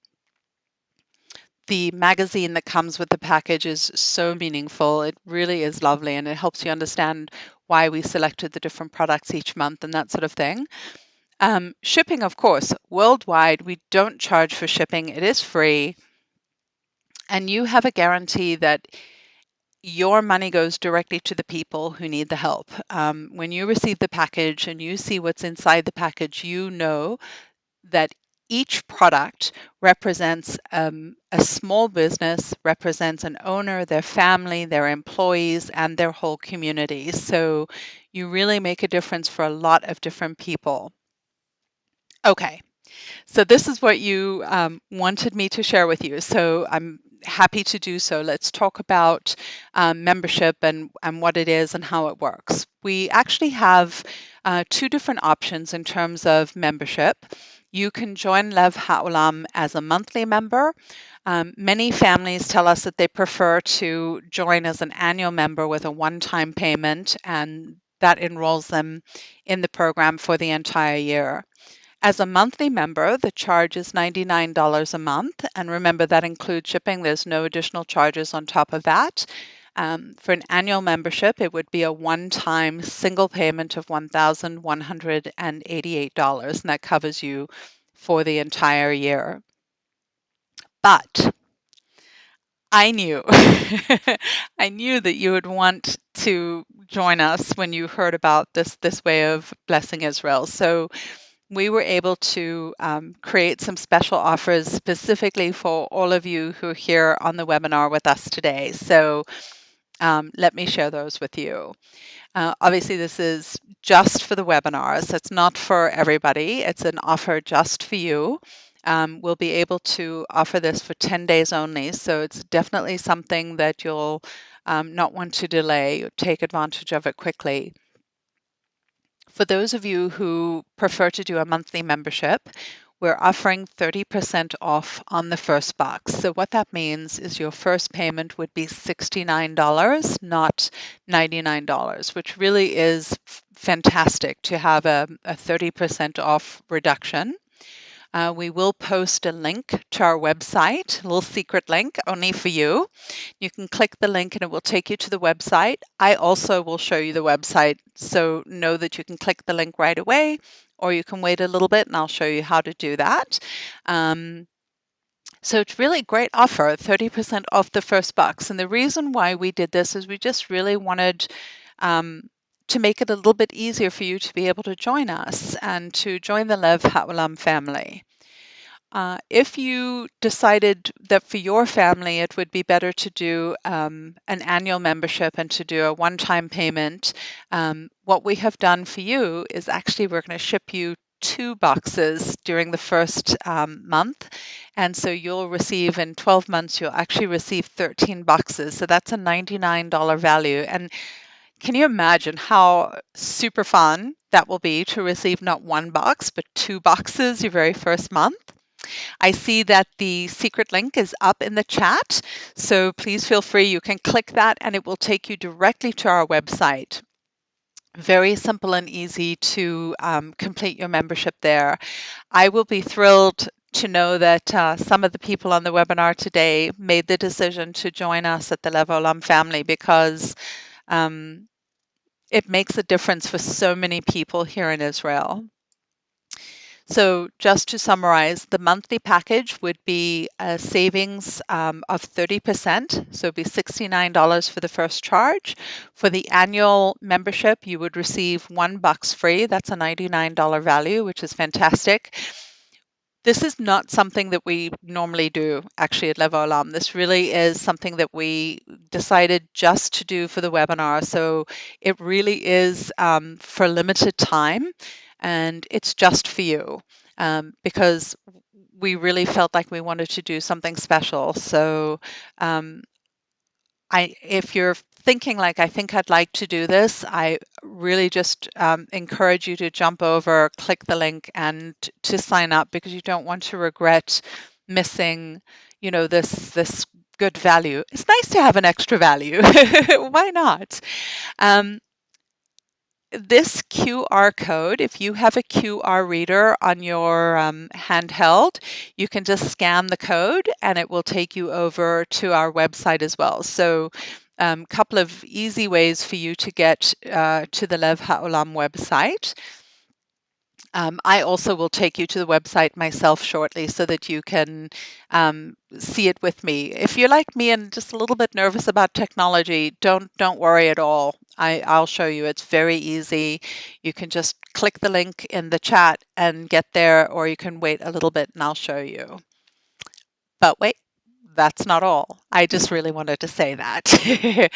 The magazine that comes with the package is so meaningful. It really is lovely, and it helps you understand why we selected the different products each month and that sort of thing. Shipping, of course, worldwide, we don't charge for shipping. It is free. And you have a guarantee that your money goes directly to the people who need the help. When you receive the package and you see what's inside the package, you know that each product represents a small business, represents an owner, their family, their employees, and their whole community. So you really make a difference for a lot of different people. Okay, so this is what you wanted me to share with you. So I'm happy to do so. Let's talk about membership and what it is and how it works. We actually have two different options in terms of membership. You can join Lev Haolam as a monthly member. Many families tell us that they prefer to join as an annual member with a one-time payment, and that enrolls them in the program for the entire year. As a monthly member, the charge is $99 a month. And remember, that includes shipping. There's no additional charges on top of that. For an annual membership, it would be a one-time single payment of $1,188, and that covers you for the entire year. But I knew, I knew that you would want to join us when you heard about this way of blessing Israel. So we were able to create some special offers specifically for all of you who are here on the webinar with us today. So let me share those with you. Obviously, this is just for the webinar, so it's not for everybody. It's an offer just for you. We'll be able to offer this for 10 days only, so it's definitely something that you'll not want to delay. Take advantage of it quickly. For those of you who prefer to do a monthly membership, we're offering 30% off on the first box. So what that means is your first payment would be $69, not $99, which really is fantastic to have a 30% off reduction. We will post a link to our website, a little secret link only for you. You can click the link and it will take you to the website. I also will show you the website, so know that you can click the link right away, or you can wait a little bit and I'll show you how to do that. So it's really a great offer, 30% off the first box. And the reason why we did this is we just really wanted to make it a little bit easier for you to be able to join us and to join the Lev Haolam family. If you decided that for your family it would be better to do an annual membership and to do a one-time payment, what we have done for you is actually we're going to ship you 2 boxes during the first month. And so you'll receive in 12 months, you'll actually receive 13 boxes. So that's a $99 value. And can you imagine how super fun that will be to receive not 1 box, but 2 boxes your very first month? I see that the secret link is up in the chat, so please feel free. You can click that and it will take you directly to our website. Very simple and easy to complete your membership there. I will be thrilled to know that some of the people on the webinar today made the decision to join us at the Lev Haolam family because it makes a difference for so many people here in Israel. So just to summarize, the monthly package would be a savings of 30%, so it'd be $69 for the first charge. For the annual membership, you would receive $1 free. That's a $99 value, which is fantastic. This is not something that we normally do actually at Lev Haolam. This really is something that we decided just to do for the webinar. So it really is for limited time and it's just for you because we really felt like we wanted to do something special. So if you're thinking like, I think I'd like to do this, I really just encourage you to jump over, click the link and to sign up because you don't want to regret missing, this good value. It's nice to have an extra value. Why not? This QR code, if you have a QR reader on your handheld, you can just scan the code and it will take you over to our website as well. So a couple of easy ways for you to get to the Lev Haolam website. I also will take you to the website myself shortly so that you can see it with me. If you're like me and just a little bit nervous about technology, don't worry at all. I'll show you. It's very easy. You can just click the link in the chat and get there, or you can wait a little bit and I'll show you. But wait, that's not all. I just really wanted to say that.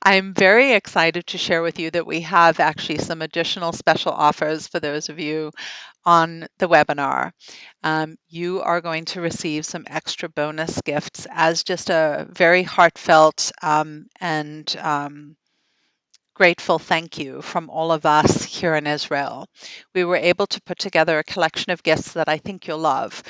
I'm very excited to share with you that we have actually some additional special offers for those of you on the webinar. You are going to receive some extra bonus gifts as just a very heartfelt and grateful thank you from all of us here in Israel. We were able to put together a collection of gifts that I think you'll love.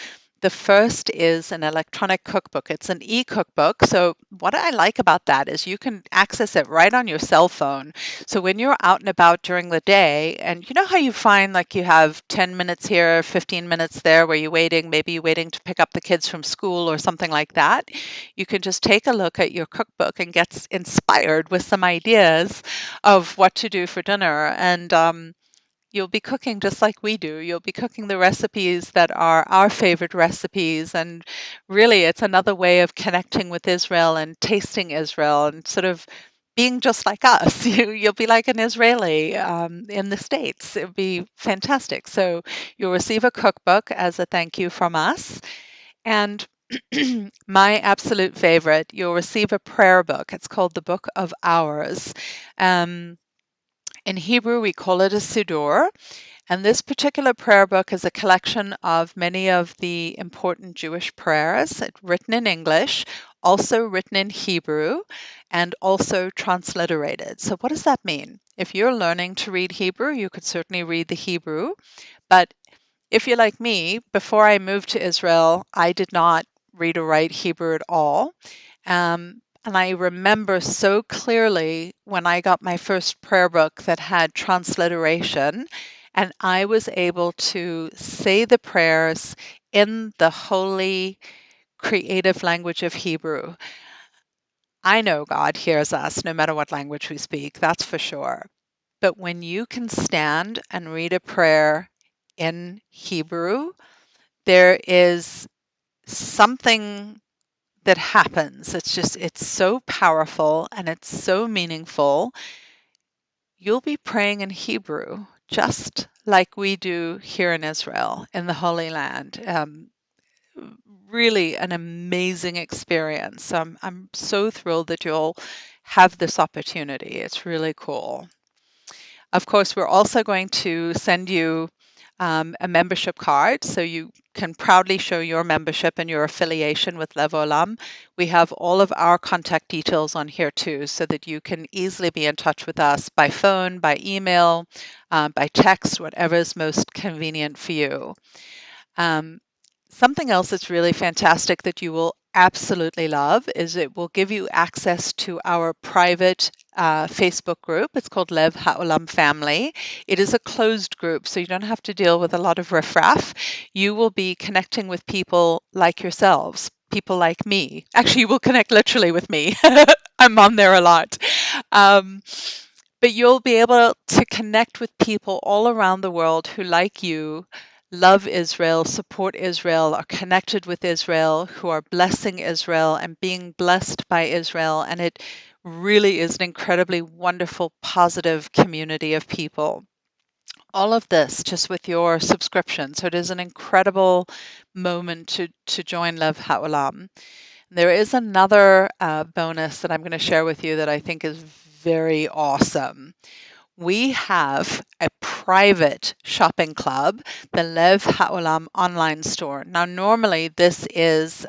The first is an electronic cookbook. It's an e-cookbook. So what I like about that is you can access it right on your cell phone. So when you're out and about during the day, and you know how you find like you have 10 minutes here, 15 minutes there where you're waiting, maybe you're waiting to pick up the kids from school or something like that, you can just take a look at your cookbook and get inspired with some ideas of what to do for dinner. And you'll be cooking just like we do. You'll be cooking the recipes that are our favorite recipes. And really, it's another way of connecting with Israel and tasting Israel and sort of being just like us. You'll be like an Israeli in the States. It would be fantastic. So you'll receive a cookbook as a thank you from us. And my absolute favorite, you'll receive a prayer book. It's called the Book of Hours. Um, in Hebrew, we call it a Siddur. And this particular prayer book is a collection of many of the important Jewish prayers, written in English, also written in Hebrew, and also transliterated. So, what does that mean? If you're learning to read Hebrew, you could certainly read the Hebrew. But if you're like me, before I moved to Israel, I did not read or write Hebrew at all. And I remember so clearly when I got my first prayer book that had transliteration, and I was able to say the prayers in the holy, creative language of Hebrew. I know God hears us no matter what language we speak, that's for sure. But when you can stand and read a prayer in Hebrew, there is something that happens. It's so powerful and it's so meaningful. You'll be praying in Hebrew, just like we do here in Israel, in the Holy Land. Really an amazing experience. I'm so thrilled that you'll have this opportunity. It's really cool. Of course, we're also going to send you a membership card so you can proudly show your membership and your affiliation with Lev Olam. We have all of our contact details on here too so that you can easily be in touch with us by phone, by email, by text, whatever is most convenient for you. Um, Something else that's really fantastic that you will absolutely love is it will give you access to our private Facebook group. It's called Lev Haolam Family. It is a closed group, so you don't have to deal with a lot of riffraff. You will be connecting with people like yourselves, people like me. Actually, you will connect literally with me. I'm on there a lot. Um, but you'll be able to connect with people all around the world who, like you, love Israel, support Israel, are connected with Israel, who are blessing Israel and being blessed by Israel. And it really is an incredibly wonderful, positive community of people. All of this just with your subscription. So it is an incredible moment to join Lev Haolam. There is another bonus that I'm going to share with you that I think is very awesome. We have a private shopping club, the Lev Haolam online store. Now, normally this is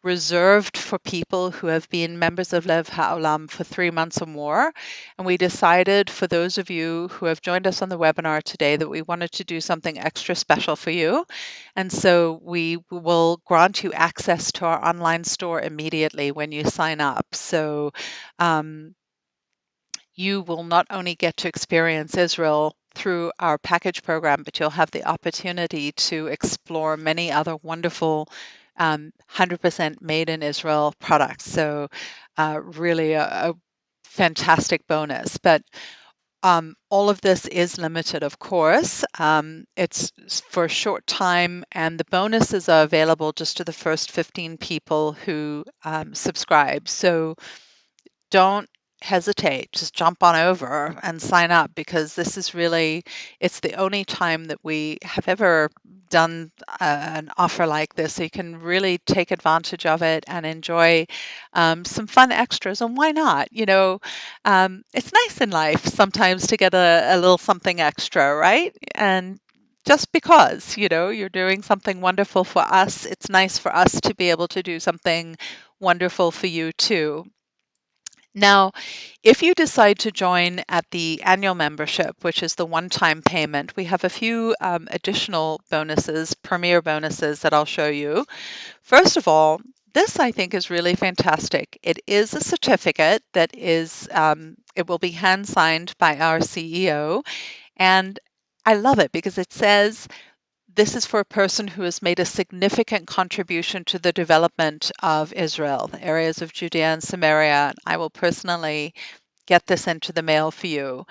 reserved for people who have been members of Lev Haolam for 3 months or more. And we decided for those of you who have joined us on the webinar today that we wanted to do something extra special for you. And so we will grant you access to our online store immediately when you sign up. So you will not only get to experience Israel through our package program, but you'll have the opportunity to explore many other wonderful 100% made in Israel products. So, really a fantastic bonus. But All of this is limited, of course. It's for a short time, and the bonuses are available just to the first 15 people who subscribe. So don't hesitate. Just jump on over and sign up, because this is really, it's the only time that we have ever done an offer like this. So you can really take advantage of it and enjoy some fun extras. And why not? It's nice in life sometimes to get a little something extra, right? And just because, you're doing something wonderful for us, it's nice for us to be able to do something wonderful for you too. Now, if you decide to join at the annual membership, which is the one-time payment, we have a few additional bonuses, premier bonuses that I'll show you. First of all, this I think is really fantastic. It is a certificate that is, it will be hand signed by our CEO, and I love it because it says, this is for a person who has made a significant contribution to the development of Israel, the areas of Judea and Samaria. I will personally get this into the mail for you.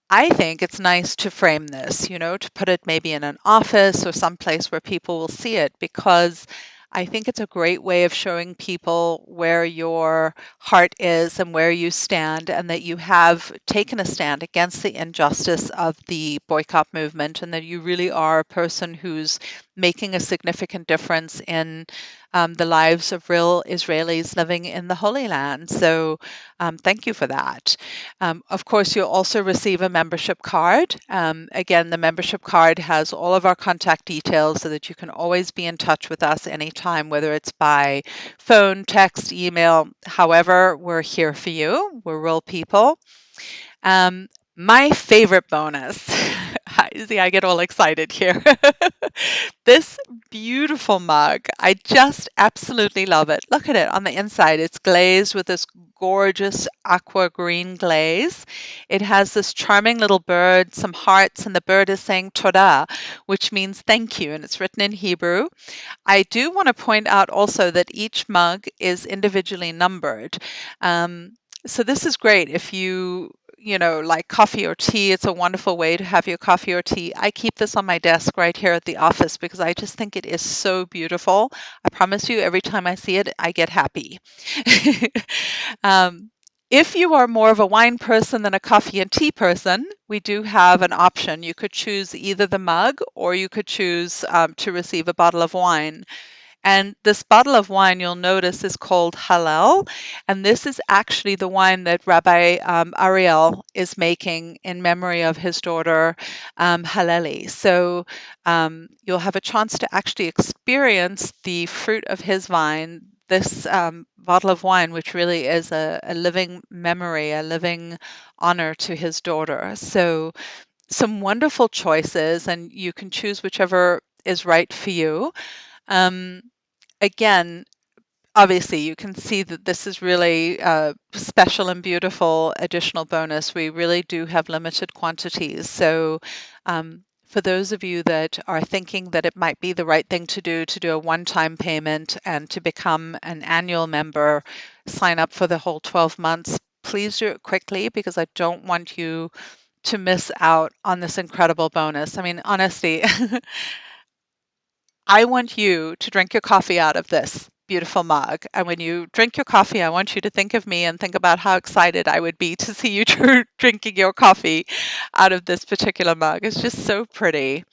I think it's nice to frame this, to put it maybe in an office or someplace where people will see it, because I think it's a great way of showing people where your heart is and where you stand, and that you have taken a stand against the injustice of the boycott movement, and that you really are a person who's making a significant difference in the lives of real Israelis living in the Holy Land. So thank you for that. Of course, you'll also receive a membership card. Again, the membership card has all of our contact details so that you can always be in touch with us anytime, whether it's by phone, text, email. However, we're here for you. We're real people. My favorite bonus. See, I get all excited here. This beautiful mug. I just absolutely love it. Look at it on the inside. It's glazed with this gorgeous aqua green glaze. It has this charming little bird, some hearts, and the bird is saying Todah, which means thank you, and it's written in Hebrew. I do want to point out also that each mug is individually numbered. So this is great if you like coffee or tea. It's a wonderful way to have your coffee or tea. I keep this on my desk right here at the office because I just think it is so beautiful. I promise you, every time I see it, I get happy. um, if you are more of a wine person than a coffee and tea person, we do have an option. You could choose either the mug, or you could choose to receive a bottle of wine. And this bottle of wine, you'll notice, is called Hallel. And this is actually the wine that Rabbi Ariel is making in memory of his daughter, Halleli. So you'll have a chance to actually experience the fruit of his vine, this bottle of wine, which really is a living memory, a living honor to his daughter. So some wonderful choices, and you can choose whichever is right for you. Um, Again, obviously, you can see that this is really a special and beautiful additional bonus. We really do have limited quantities. So, for those of you that are thinking that it might be the right thing to do a one-time payment and to become an annual member, sign up for the whole 12 months, please do it quickly, because I don't want you to miss out on this incredible bonus. I mean, honestly, I want you to drink your coffee out of this beautiful mug. And when you drink your coffee, I want you to think of me and think about how excited I would be to see you drinking your coffee out of this particular mug. It's just so pretty.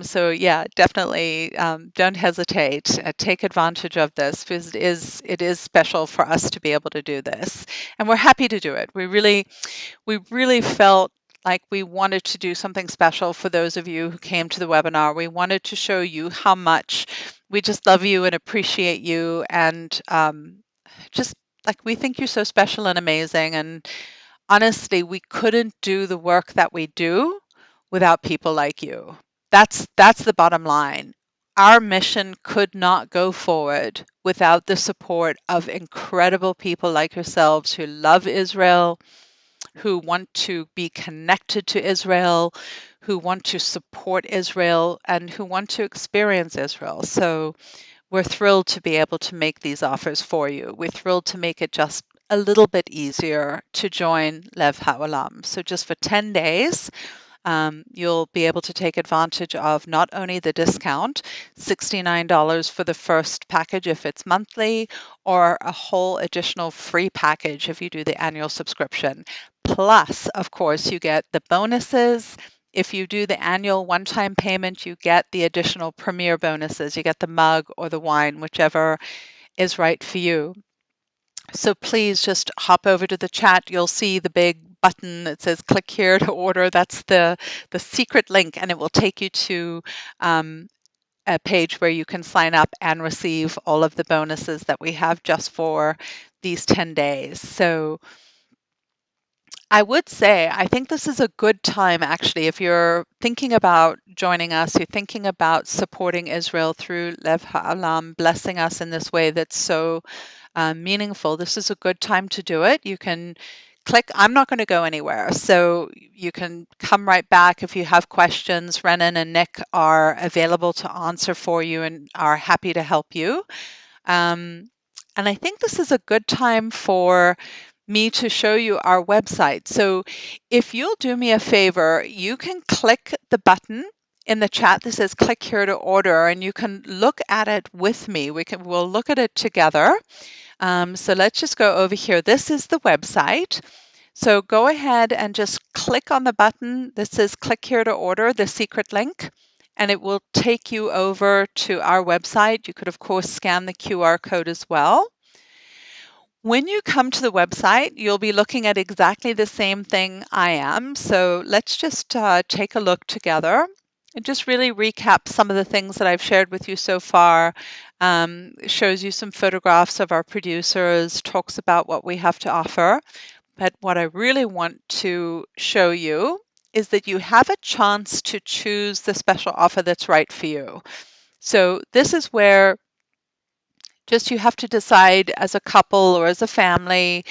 So yeah, definitely don't hesitate. Take advantage of this, because it is special for us to be able to do this, and we're happy to do it. We really felt like we wanted to do something special for those of you who came to the webinar. We wanted to show you how much we just love you and appreciate you, and just like we think you're so special and amazing. And honestly, we couldn't do the work that we do without people like you. That's the bottom line. Our mission could not go forward without the support of incredible people like yourselves, who love Israel, who want to be connected to Israel, who want to support Israel, and who want to experience Israel. So we're thrilled to be able to make these offers for you. We're thrilled to make it just a little bit easier to join Lev Haolam. So just for 10 days, you'll be able to take advantage of not only the discount, $69 for the first package if it's monthly, or a whole additional free package if you do the annual subscription. Plus, of course, you get the bonuses. If you do the annual one-time payment, you get the additional premier bonuses. You get the mug or the wine, whichever is right for you. So please just hop over to the chat. You'll see the big button that says click here to order. That's the secret link, and it will take you to a page where you can sign up and receive all of the bonuses that we have just for these 10 days. So I would say I think this is a good time, actually, if you're thinking about joining us, you're thinking about supporting Israel through Lev Ha'alam, blessing us in this way that's so meaningful. This is a good time to do it. You can click. I'm not going to go anywhere, so you can come right back if you have questions. Renan and Nick are available to answer for you and are happy to help you. And I think this is a good time for me to show you our website. So if you'll do me a favor, you can click the button in the chat that says click here to order, and you can look at it with me. We'll look at it together. So let's just go over here. This is the website. So go ahead and just click on the button that says click here to order, the secret link, and it will take you over to our website. You could, of course, scan the QR code as well. When you come to the website, you'll be looking at exactly the same thing I am. So let's just take a look together and just really recap some of the things that I've shared with you so far. It shows you some photographs of our producers, talks about what we have to offer. But what I really want to show you is that you have a chance to choose the special offer that's right for you. So this is where just you have to decide as a couple or as a family,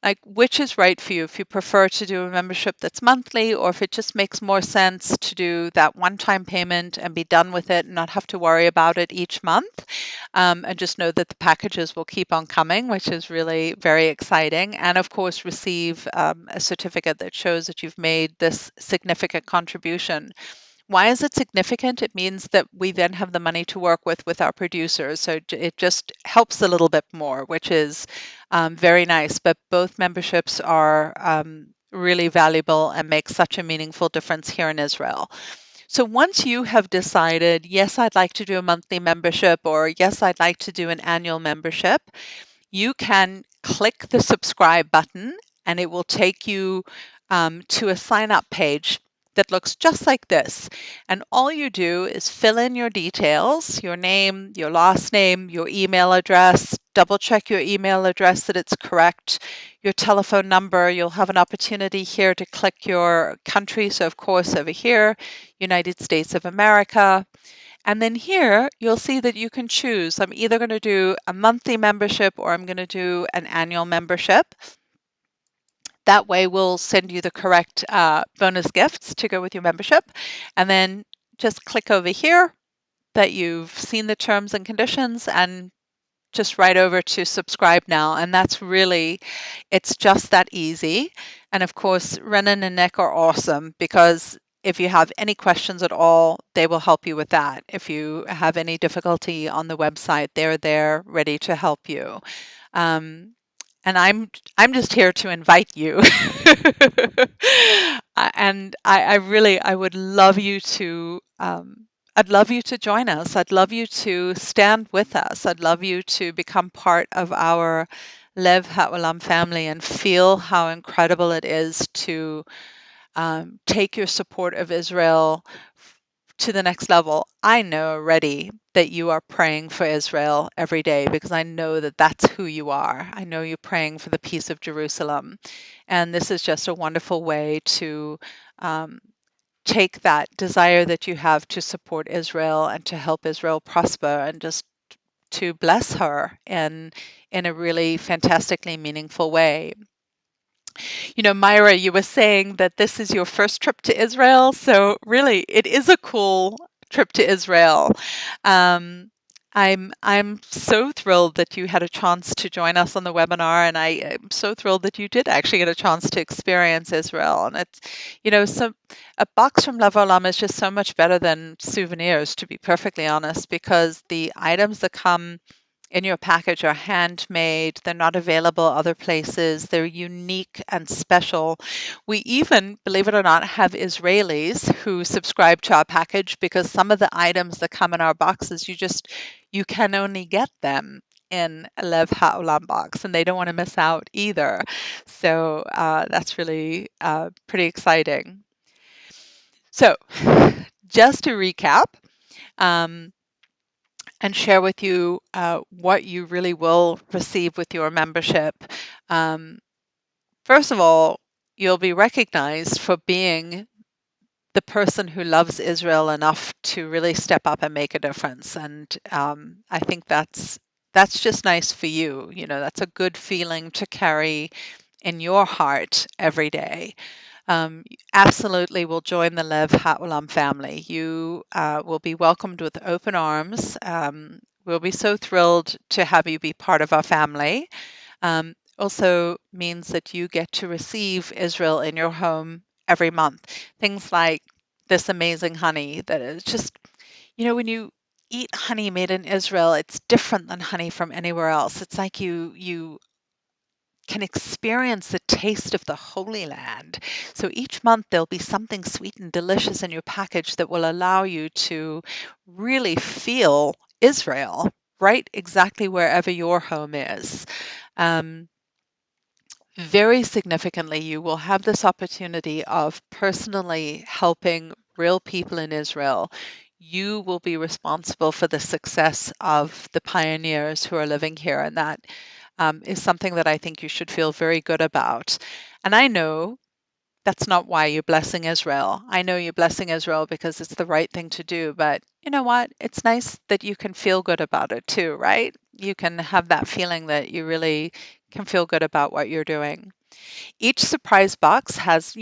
like which is right for you. If you prefer to do a membership that's monthly, or if it just makes more sense to do that one-time payment and be done with it and not have to worry about it each month. And just know that the packages will keep on coming, which is really very exciting. And of course, receive a certificate that shows that you've made this significant contribution. Why is it significant? It means that we then have the money to work with our producers. So it just helps a little bit more, which is very nice. But both memberships are really valuable and make such a meaningful difference here in Israel. So once you have decided, yes, I'd like to do a monthly membership, or yes, I'd like to do an annual membership, you can click the subscribe button and it will take you to a sign up page that looks just like this. And all you do is fill in your details, your name, your last name, your email address, double check your email address that it's correct, your telephone number. You'll have an opportunity here to click your country. So of course over here, United States of America. And then here, you'll see that you can choose. I'm either going to do a monthly membership or I'm going to do an annual membership. That way, we'll send you the correct bonus gifts to go with your membership. And then just click over here that you've seen the terms and conditions and just right over to subscribe now. And that's really, it's just that easy. And of course, Renan and Nick are awesome because if you have any questions at all, they will help you with that. If you have any difficulty on the website, they're there ready to help you. And I'm just here to invite you. And I really I would love you to I'd love you to join us. I'd love you to stand with us. I'd love you to become part of our Lev Ha'olam family and feel how incredible it is to take your support of Israel to the next level. I know already that you are praying for Israel every day because I know that that's who you are. I know you're praying for the peace of Jerusalem. And this is just a wonderful way to take that desire that you have to support Israel and to help Israel prosper and just to bless her in a really fantastically meaningful way. You know, Myra, you were saying that this is your first trip to Israel. So really, it is a cool trip to Israel. Um, I'm so thrilled that you had a chance to join us on the webinar, and I am so thrilled that you did actually get a chance to experience Israel. And it's, so a box from La Haolam is just so much better than souvenirs, to be perfectly honest, because the items that come in your package are handmade. They're not available other places. They're unique and special. We even, believe it or not, have Israelis who subscribe to our package because some of the items that come in our boxes, you can only get them in a Lev Haolam box, and they don't want to miss out either. So that's really pretty exciting. So just to recap, um, and share with you what you really will receive with your membership. Um, First of all, you'll be recognized for being the person who loves Israel enough to really step up and make a difference. And I think that's just nice for you. That's a good feeling to carry in your heart every day. Absolutely will join the Lev Haolam family. You will be welcomed with open arms. We'll be so thrilled to have you be part of our family. Also means that you get to receive Israel in your home every month. Things like this amazing honey that is just, when you eat honey made in Israel, it's different than honey from anywhere else. It's like you can experience the taste of the Holy Land. So each month there'll be something sweet and delicious in your package that will allow you to really feel Israel right exactly wherever your home is. Um, Very significantly, you will have this opportunity of personally helping real people in Israel. You will be responsible for the success of the pioneers who are living here, and that is something that I think you should feel very good about. And I know that's not why you're blessing Israel. I know you're blessing Israel because it's the right thing to do, but you know what? It's nice that you can feel good about it too, right? You can have that feeling that you really can feel good about what you're doing. Each surprise box has,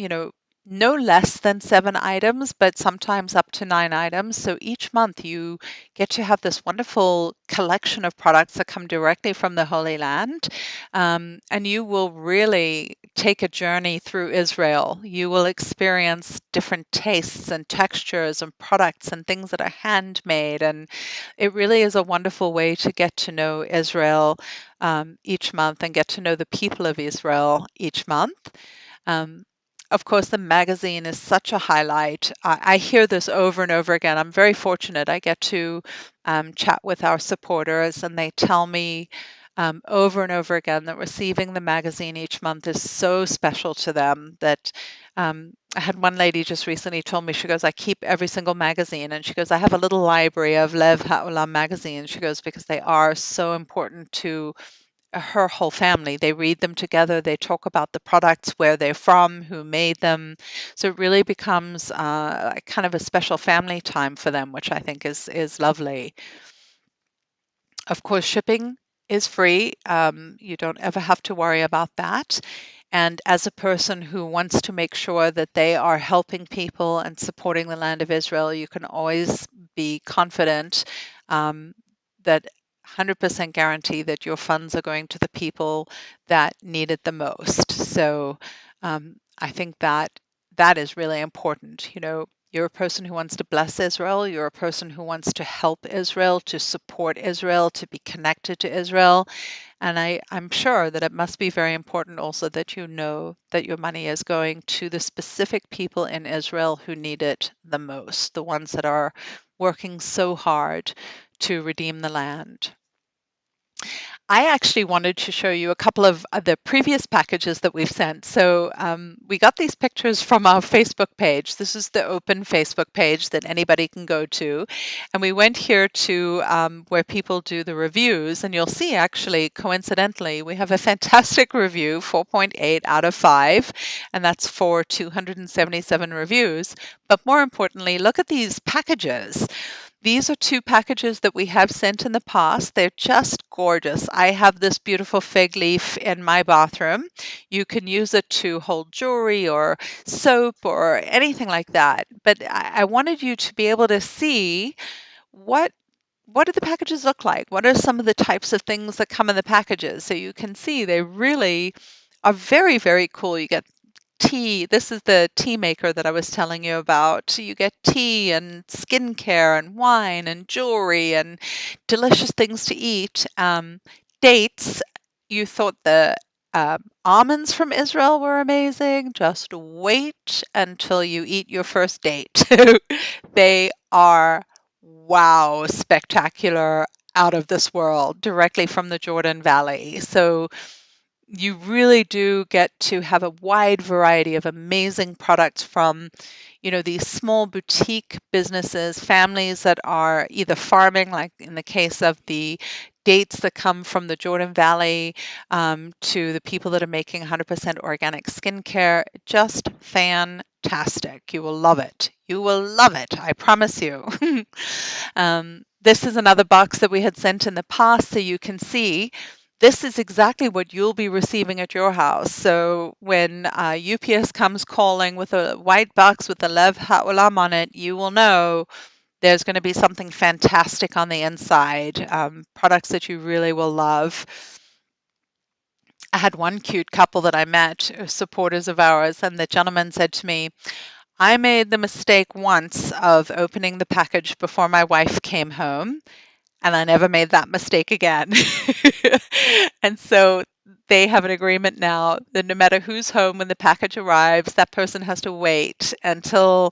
no less than 7 items, but sometimes up to 9 items. So each month you get to have this wonderful collection of products that come directly from the Holy Land. And you will really take a journey through Israel. You will experience different tastes and textures and products and things that are handmade. And it really is a wonderful way to get to know Israel each month and get to know the people of Israel each month. Um, of course, the magazine is such a highlight. I hear this over and over again. I'm very fortunate. I get to chat with our supporters, and they tell me over and over again that receiving the magazine each month is so special to them that I had one lady just recently told me, she goes, I keep every single magazine. And she goes, I have a little library of Lev Haolam magazines. She goes, because they are so important to her whole family. They read them together. They talk about the products, where they're from, who made them. So it really becomes kind of a special family time for them, which I think is lovely. Of course, shipping is free. You don't ever have to worry about that. And as a person who wants to make sure that they are helping people and supporting the land of Israel, you can always be confident that 100% guarantee that your funds are going to the people that need it the most. So I think that is really important. You're a person who wants to bless Israel. You're a person who wants to help Israel, to support Israel, to be connected to Israel. And I'm sure that it must be very important also that you know that your money is going to the specific people in Israel who need it the most, the ones that are working so hard to redeem the land. I actually wanted to show you a couple of the previous packages that we've sent. So we got these pictures from our Facebook page. This is the open Facebook page that anybody can go to. And we went here to where people do the reviews. And you'll see, actually, coincidentally, we have a fantastic review, 4.8 out of 5. And that's for 277 reviews. But more importantly, look at these packages. These are 2 packages that we have sent in the past. They're just gorgeous. I have this beautiful fig leaf in my bathroom. You can use it to hold jewelry or soap or anything like that. But I wanted you to be able to see what what do the packages look like? What are some of the types of things that come in the packages? So you can see they really are very, very cool. You get tea. This is the tea maker that I was telling you about. You get tea and skincare and wine and jewelry and delicious things to eat. Dates. You thought the almonds from Israel were amazing. Just wait until you eat your first date. They are, wow, spectacular, out of this world, directly from the Jordan Valley. So you really do get to have a wide variety of amazing products from, these small boutique businesses, families that are either farming, like in the case of the dates that come from the Jordan Valley, to the people that are making 100% organic skincare. Just fantastic. You will love it. You will love it. I promise you. This is another box that we had sent in the past, so you can see this is exactly what you'll be receiving at your house. So when UPS comes calling with a white box with the Lev Haolam on it, you will know there's going to be something fantastic on the inside, products that you really will love. I had one cute couple that I met, supporters of ours, and the gentleman said to me, I made the mistake once of opening the package before my wife came home, and I never made that mistake again. And so they have an agreement now that no matter who's home when the package arrives, that person has to wait until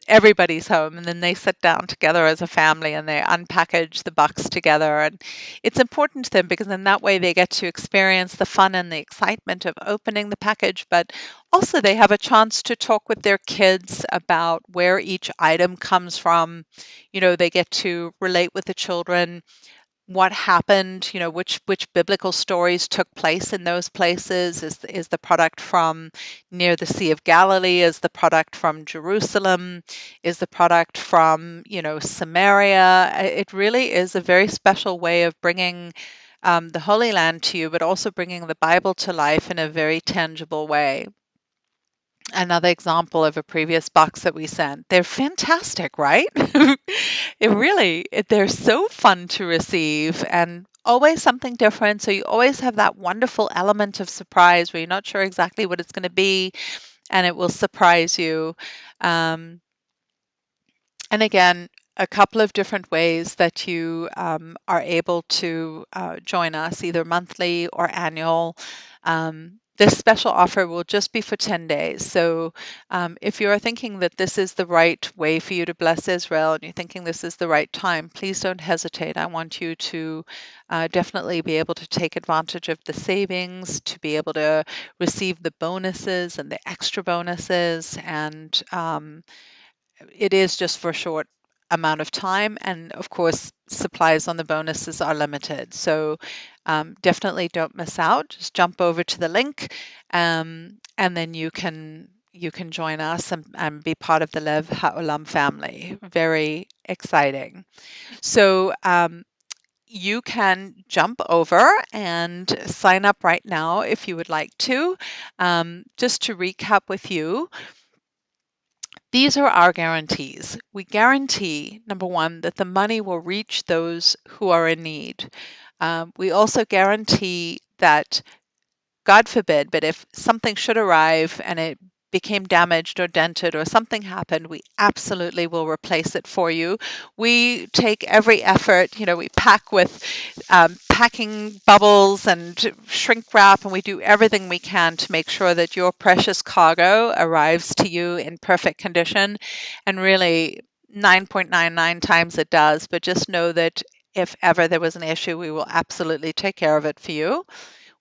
everybody's home. And then they sit down together as a family and they unpackage the box together. And it's important to them because in that way they get to experience the fun and the excitement of opening the package, but also they have a chance to talk with their kids about where each item comes from. They get to relate with the children what happened, which biblical stories took place in those places. Is the product from near the Sea of Galilee? Is the product from Jerusalem? Is the product from, Samaria? It really is a very special way of bringing the Holy Land to you, but also bringing the Bible to life in a very tangible way. Another example of a previous box that we sent. They're fantastic, right? They're so fun to receive and always something different. So you always have that wonderful element of surprise where you're not sure exactly what it's going to be and it will surprise you. Um, and again, a couple of different ways that you are able to join us, either monthly or annual. This special offer will just be for 10 days. So if you are thinking that this is the right way for you to bless Israel and you're thinking this is the right time, please don't hesitate. I want you to definitely be able to take advantage of the savings, to be able to receive the bonuses and the extra bonuses. And it is just for a short amount of time. And of course, supplies on the bonuses are limited. So definitely don't miss out. Just jump over to the link and then you can join us and be part of the Lev Haolam family. Very exciting. So you can jump over and sign up right now if you would like to. Just to recap with you, these are our guarantees. We guarantee, number one, that the money will reach those who are in need. We also guarantee that, God forbid, but if something should arrive and it became damaged or dented or something happened, we absolutely will replace it for you. We take every effort, we pack with packing bubbles and shrink wrap, and we do everything we can to make sure that your precious cargo arrives to you in perfect condition. And really, 9.99 times it does, but just know that if ever there was an issue, we will absolutely take care of it for you.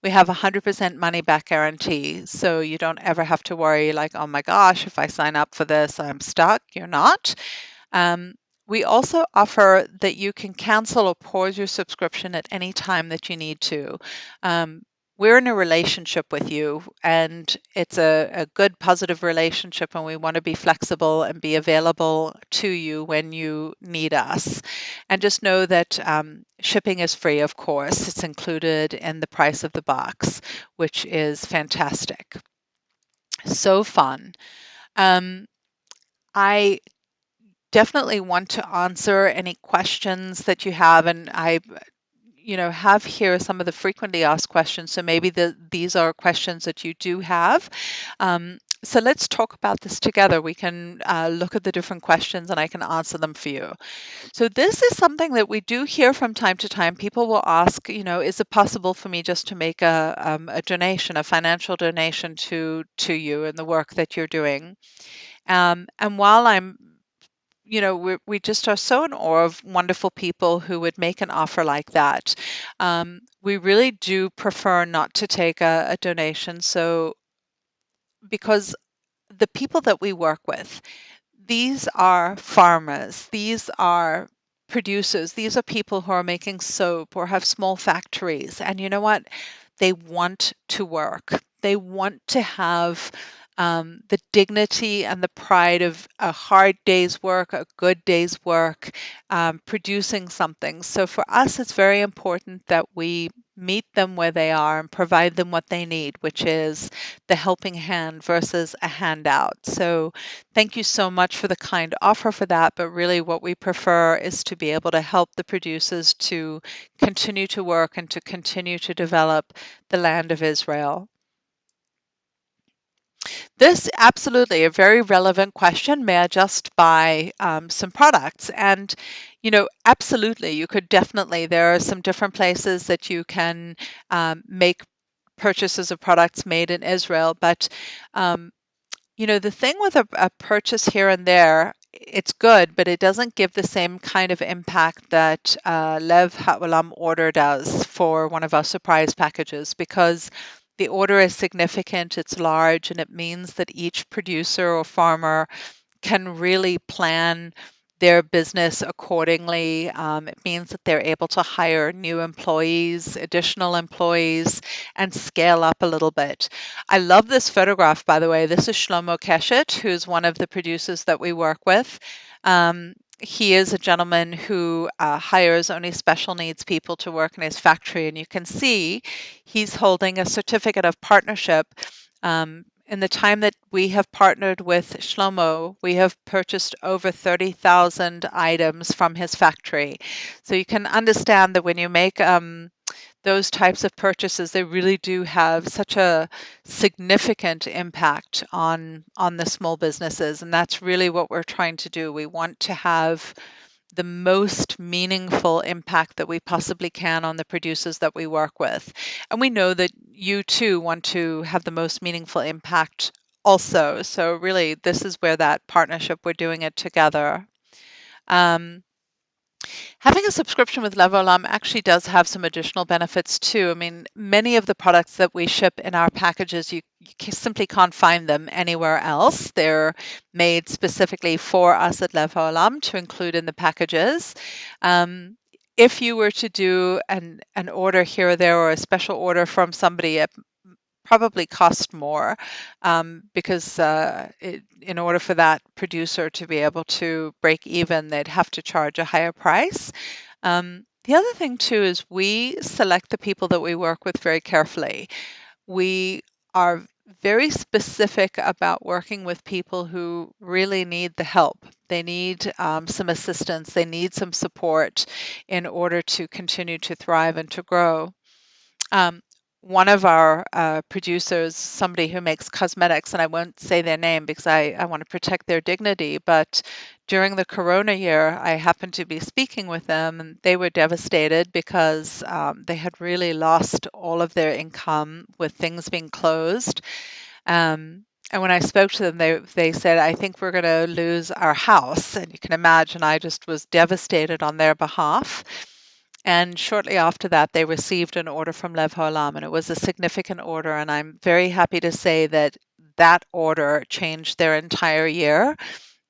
We have a 100% money back guarantee, so you don't ever have to worry like, oh my gosh, if I sign up for this, I'm stuck. You're not. Um, we also offer that you can cancel or pause your subscription at any time that you need to. We're in a relationship with you, and it's a good, positive relationship, and we want to be flexible and be available to you when you need us. And just know that shipping is free, of course. It's included in the price of the box, which is fantastic. So fun. Um, I definitely want to answer any questions that you have, and I have here some of the frequently asked questions. So maybe these are questions that you do have. So let's talk about this together. We can look at the different questions and I can answer them for you. So this is something that we do hear from time to time. People will ask, is it possible for me just to make a donation, a financial donation to you and the work that you're doing? And while we just are so in awe of wonderful people who would make an offer like that. We really do prefer not to take a donation. So, because the people that we work with, these are farmers, these are producers, these are people who are making soap or have small factories. And you know what? They want to work. They want to have the dignity and the pride of a hard day's work, a good day's work, producing something. So for us, it's very important that we meet them where they are and provide them what they need, which is the helping hand versus a handout. So thank you so much for the kind offer for that. But really, what we prefer is to be able to help the producers to continue to work and to continue to develop the land of Israel. This absolutely a very relevant question. May I just buy some products? And absolutely, you could definitely. There are some different places that you can make purchases of products made in Israel, but um, the thing with a purchase here and there, it's good, but it doesn't give the same kind of impact that Lev Haolam order does for one of our surprise packages, because the order is significant, it's large, and it means that each producer or farmer can really plan their business accordingly. It means that they're able to hire new employees, additional employees, and scale up a little bit. I love this photograph, by the way. This is Shlomo Keshet, who's one of the producers that we work with. He is a gentleman who hires only special needs people to work in his factory, and you can see he's holding a certificate of partnership. In the time that we have partnered with Shlomo, we have purchased over 30,000 items from his factory. So you can understand that when you make those types of purchases, they really do have such a significant impact on the small businesses, and that's really what we're trying to do. We want to have the most meaningful impact that we possibly can on the producers that we work with. And we know that you too want to have the most meaningful impact also. So really, this is where that partnership, we're doing it together. Um, Having a subscription with Levolam actually does have some additional benefits too. I mean, many of the products that we ship in our packages, you simply can't find them anywhere else. They're made specifically for us at Levolam to include in the packages. If you were to do an order here or there, or a special order from somebody, it probably cost more, because in order for that producer to be able to break even, they'd have to charge a higher price. The other thing too is we select the people that we work with very carefully. We are very specific about working with people who really need the help. They need some assistance, they need some support in order to continue to thrive and to grow. Um, One of our producers, somebody who makes cosmetics, and I won't say their name because I want to protect their dignity, but during the Corona year, I happened to be speaking with them, and they were devastated because they had really lost all of their income with things being closed. And when I spoke to them, they said, "I think we're going to lose our house." And you can imagine, I just was devastated on their behalf. And shortly after that, they received an order from Lev Haolam, and it was a significant order. And I'm very happy to say that that order changed their entire year.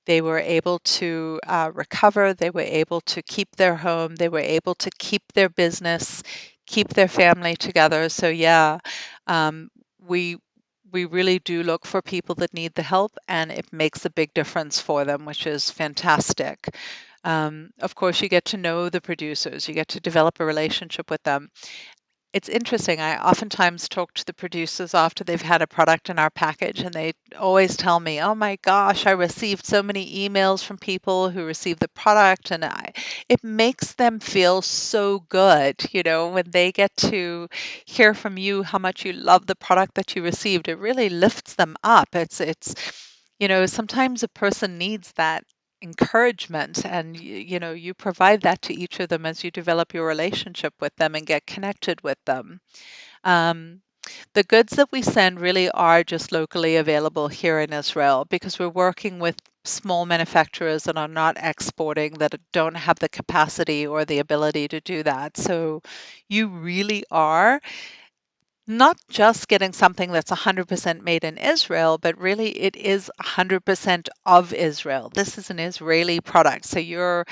They were able to recover, they were able to keep their home, they were able to keep their business, keep their family together. So, yeah, um, we we really do look for people that need the help, and it makes a big difference for them, which is fantastic. Of course, you get to know the producers, you get to develop a relationship with them. It's interesting. I oftentimes talk to the producers after they've had a product in our package, and they always tell me, "Oh my gosh, I received so many emails from people who received the product," and it makes them feel so good, when they get to hear from you how much you love the product that you received. It really lifts them up. Sometimes a person needs that encouragement, and you provide that to each of them as you develop your relationship with them and get connected with them. um, the goods that we send really are just locally available here in Israel because we're working with small manufacturers that are not exporting, that don't have the capacity or the ability to do that. So you really are not just getting something that's 100% made in Israel, but really it is 100% of Israel. This is an Israeli product. So you're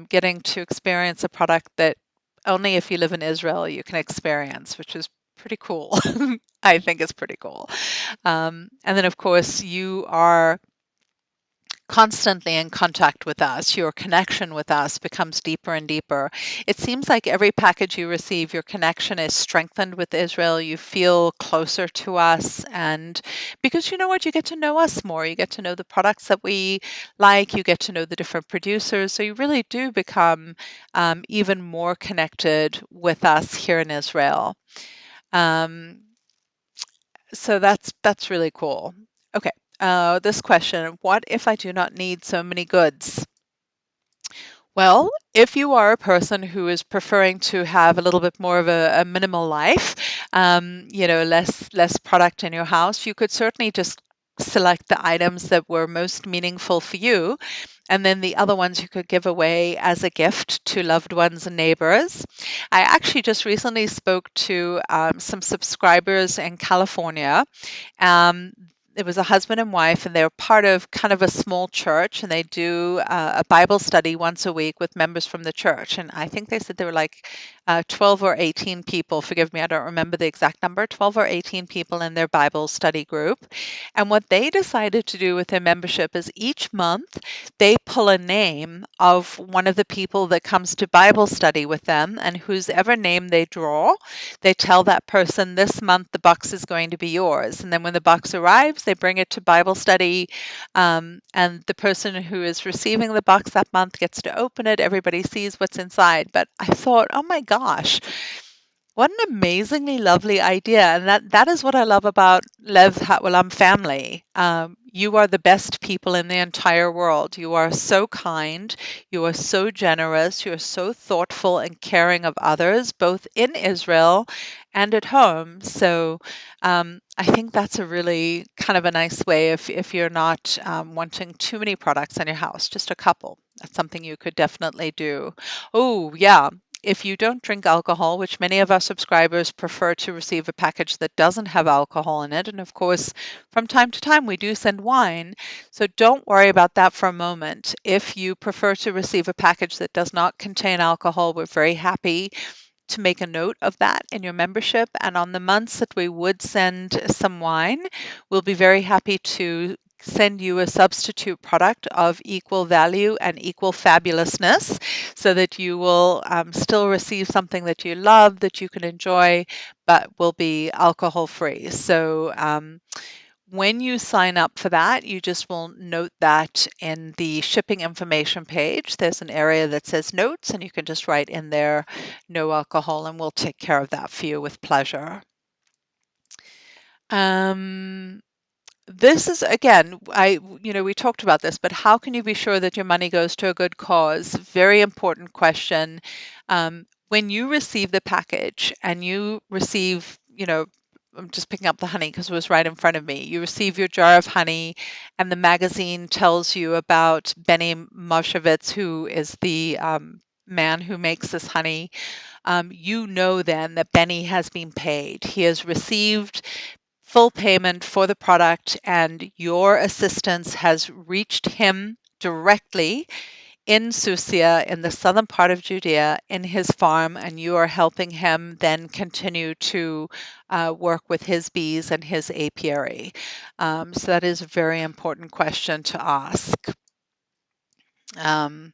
getting to experience a product that only if you live in Israel you can experience, which is pretty cool. I think it's pretty cool. And then, of course, you are constantly in contact with us. Your connection with us becomes deeper and deeper. It seems like every package you receive, your connection is strengthened with Israel. You feel closer to us. And because you know what, you get to know us more. You get to know the products that we like. You get to know the different producers. So you really do become even more connected with us here in Israel. Um, so that's really cool. Okay. This question, what if I do not need so many goods? Well, if you are a person who is preferring to have a little bit more of a minimal life, less product in your house, you could certainly just select the items that were most meaningful for you, and then the other ones you could give away as a gift to loved ones and neighbors. I actually just recently spoke to some subscribers in California. um, it was a husband and wife, and they're part of kind of a small church, and they do a Bible study once a week with members from the church. And I think they said there were like 12 or 18 people. Forgive me, I don't remember the exact number. 12 or 18 people in their Bible study group. And what they decided to do with their membership is each month they pull a name of one of the people that comes to Bible study with them, and whose ever name they draw, they tell that person, this month the box is going to be yours. And then when the box arrives, they bring it to Bible study. And the person who is receiving the box that month gets to open it. Everybody sees what's inside. But I thought, oh my gosh, what an amazingly lovely idea. And that is what I love about Lev Haolam family. You are the best people in the entire world. You are so kind. You are so generous. You are so thoughtful and caring of others, both in Israel and at home. So I think that's a really kind of a nice way if you're not wanting too many products in your house, just a couple. That's something you could definitely do. Oh, yeah. If you don't drink alcohol, which many of our subscribers prefer to receive a package that doesn't have alcohol in it, and of course, from time to time we do send wine, so don't worry about that for a moment. If you prefer to receive a package that does not contain alcohol, we're very happy to make a note of that in your membership. And on the months that we would send some wine, we'll be very happy to send you a substitute product of equal value and equal fabulousness so that you will still receive something that you love, that you can enjoy, but will be alcohol free. So when you sign up for that, you just will note that in the shipping information page. There's an area that says notes, and you can just write in there no alcohol, and we'll take care of that for you with pleasure. Um, this is again, we talked about this, but how can you be sure that your money goes to a good cause? Very important question. When you receive the package and you receive, I'm just picking up the honey because it was right in front of me. You receive your jar of honey, and the magazine tells you about Benny Moshevitz, who is the man who makes this honey. You know then that Benny has been paid. He has received full payment for the product, and your assistance has reached him directly in Susia, in the southern part of Judea, in his farm, and you are helping him then continue to work with his bees and his apiary. So that is a very important question to ask. Um,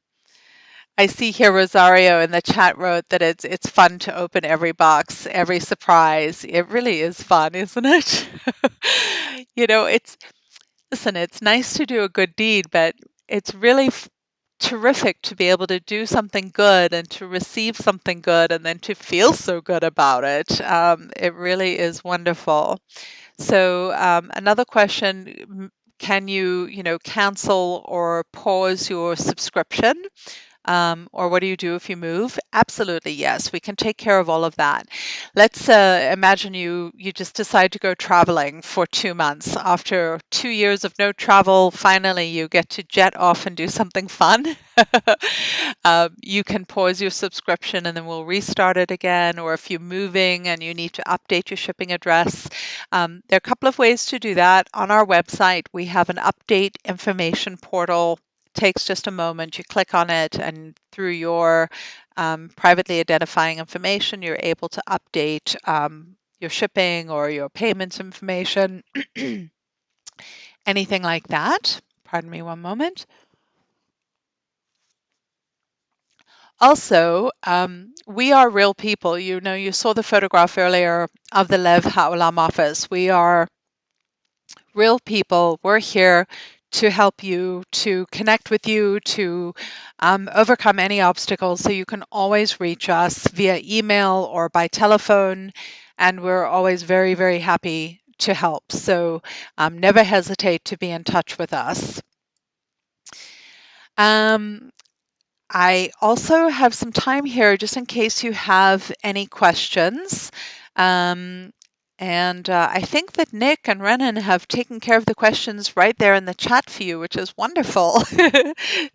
I see here Rosario in the chat wrote that it's fun to open every box, every surprise. It really is fun, isn't it? It's listen, it's nice to do a good deed, but it's really terrific to be able to do something good and to receive something good and then to feel so good about it. It really is wonderful. So another question, can you cancel or pause your subscription? Or what do you do if you move? Absolutely, yes. We can take care of all of that. Let's imagine you just decide to go traveling for 2 months. After 2 years of no travel, finally you get to jet off and do something fun. You can pause your subscription and then we'll restart it again. Or if you're moving and you need to update your shipping address, there are a couple of ways to do that. On our website, we have an update information portal. Takes just a moment. You click on it, and through your privately identifying information, you're able to update your shipping or your payments information, anything like that. Pardon me one moment. Also, we are real people. You saw the photograph earlier of the Lev Haolam office. We are real people. We're here to help you, to connect with you, to overcome any obstacles. So you can always reach us via email or by telephone, and we're always very, very happy to help. So never hesitate to be in touch with us. Um, I also have some time here just in case you have any questions. Um, and I think that Nick and Renan have taken care of the questions right there in the chat for you, which is wonderful.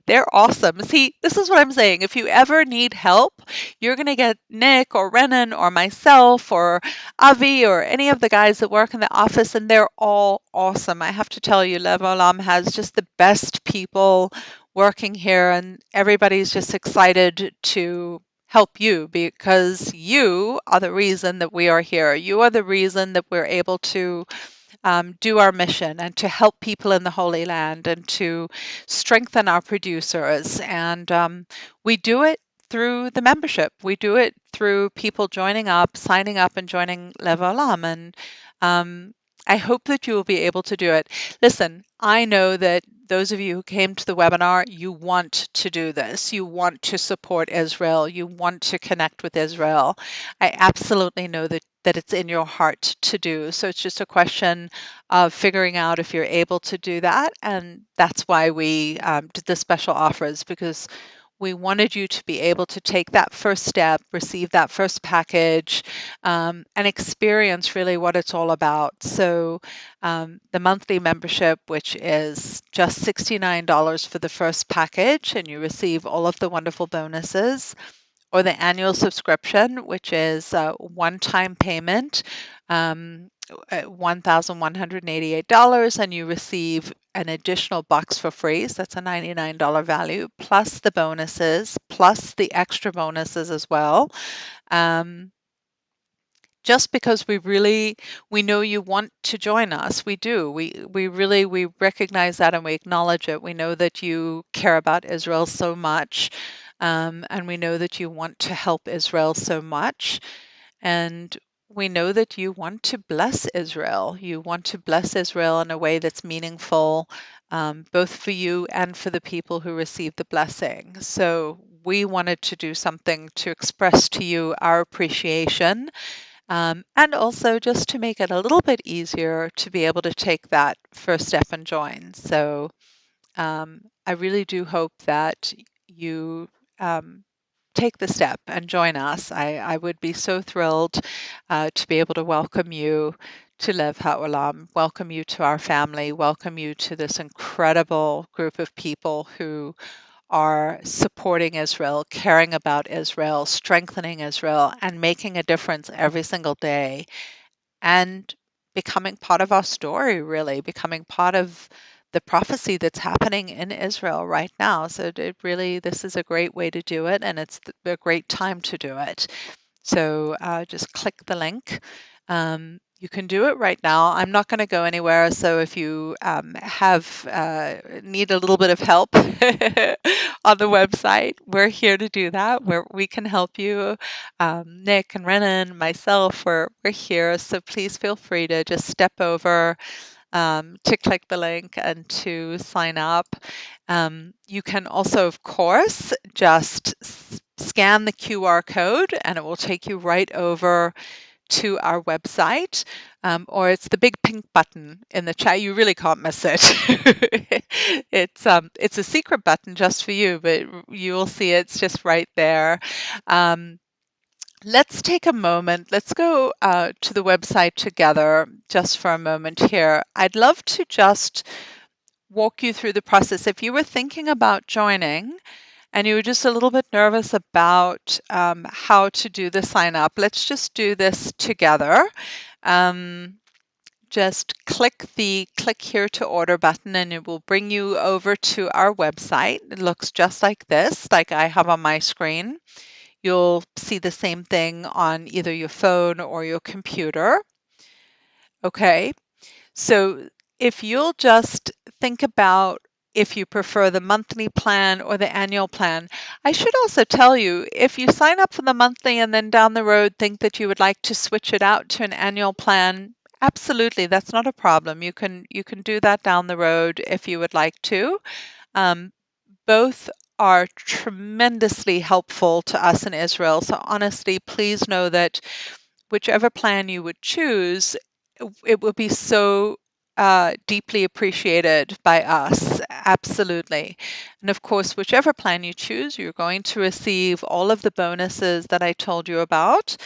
They're awesome. See, this is what I'm saying. If you ever need help, you're going to get Nick or Renan or myself or Avi or any of the guys that work in the office, and they're all awesome. I have to tell you, Lev Olam has just the best people working here, and everybody's just excited to help you because you are the reason that we are here. You are the reason that we're able to do our mission and to help people in the Holy Land and to strengthen our producers. And we do it through the membership. We do it through people joining up, signing up, and joining Lev Olam. And I hope that you will be able to do it. Listen, I know that those of you who came to the webinar, you want to do this. You want to support Israel. You want to connect with Israel. I absolutely know that it's in your heart to do. So it's just a question of figuring out if you're able to do that. And that's why we did the special offers, because we wanted you to be able to take that first step, receive that first package, and experience really what it's all about. So the monthly membership, which is just $69 for the first package, and you receive all of the wonderful bonuses, or the annual subscription, which is a one-time payment, $1,188, and you receive an additional box for free. So that's a $99 value, plus the bonuses, plus the extra bonuses as well. Just because we know you want to join us. We do. We recognize that and we acknowledge it. We know that you care about Israel so much, and we know that you want to help Israel so much, and we know that you want to bless Israel. You want to bless Israel in a way that's meaningful, both for you and for the people who receive the blessing. So we wanted to do something to express to you our appreciation, and also just to make it a little bit easier to be able to take that first step and join. So I really do hope that you take the step and join us. I would be so thrilled to be able to welcome you to Lev Haolam, welcome you to our family, welcome you to this incredible group of people who are supporting Israel, caring about Israel, strengthening Israel, and making a difference every single day, and becoming part of our story, really, becoming part of the prophecy that's happening in Israel right now. So this is a great way to do it, and it's a great time to do it. So just click the link. You can do it right now. I'm not going to go anywhere, so if you need a little bit of help on the website, we're here to do that. We can help you. Nick and Renan, myself, we're here. So please feel free to just step over to click the link and to sign up. You can also, of course, just scan the QR code and it will take you right over to our website, or it's the big pink button in the chat. You really can't miss it. It's a secret button just for you, but you'll see it's just right there. Let's take a moment. Let's go to the website together just for a moment here. I'd love to just walk you through the process. If you were thinking about joining, and you were just a little bit nervous about how to do the sign up, let's just do this together. Just click the click here to order button and it will bring you over to our website. It looks just like this, like I have on my screen. You'll see the same thing on either your phone or your computer. Okay, so if you'll just think about if you prefer the monthly plan or the annual plan. I should also tell you, if you sign up for the monthly and then down the road think that you would like to switch it out to an annual plan, absolutely, that's not a problem. You can do that down the road if you would like to. Both are tremendously helpful to us in Israel. So honestly, please know that whichever plan you would choose, it will be so deeply appreciated by us. Absolutely. And of course, whichever plan you choose, you're going to receive all of the bonuses that I told you about.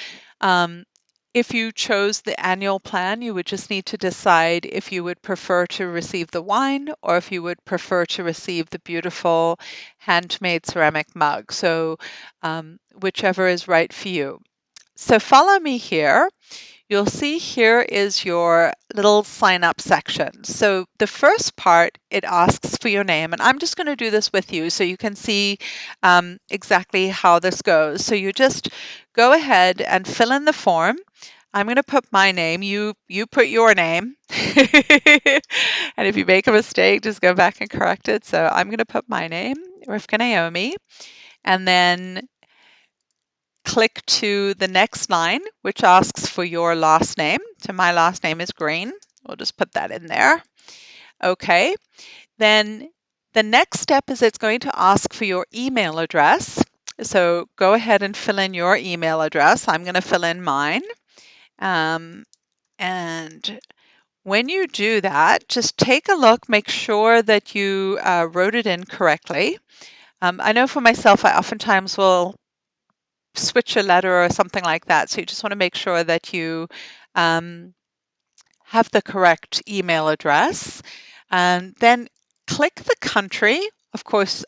If you chose the annual plan, you would just need to decide if you would prefer to receive the wine or if you would prefer to receive the beautiful handmade ceramic mug. So whichever is right for you. So follow me here. You'll see here is your little sign up section. So the first part, it asks for your name, and I'm just going to do this with you so you can see exactly how this goes. So you just go ahead and fill in the form. I'm going to put my name. You put your name. And if you make a mistake, just go back and correct it. So I'm going to put my name, Rivka Naomi, and then click to the next line, which asks for your last name. So my last name is Green. We'll just put that in there. Okay. Then the next step is it's going to ask for your email address. So go ahead and fill in your email address. I'm going to fill in mine. And when you do that, just take a look, make sure that you wrote it in correctly. I know for myself, I oftentimes will switch a letter or something like that. So you just want to make sure that you have the correct email address. And then click the country. Of course,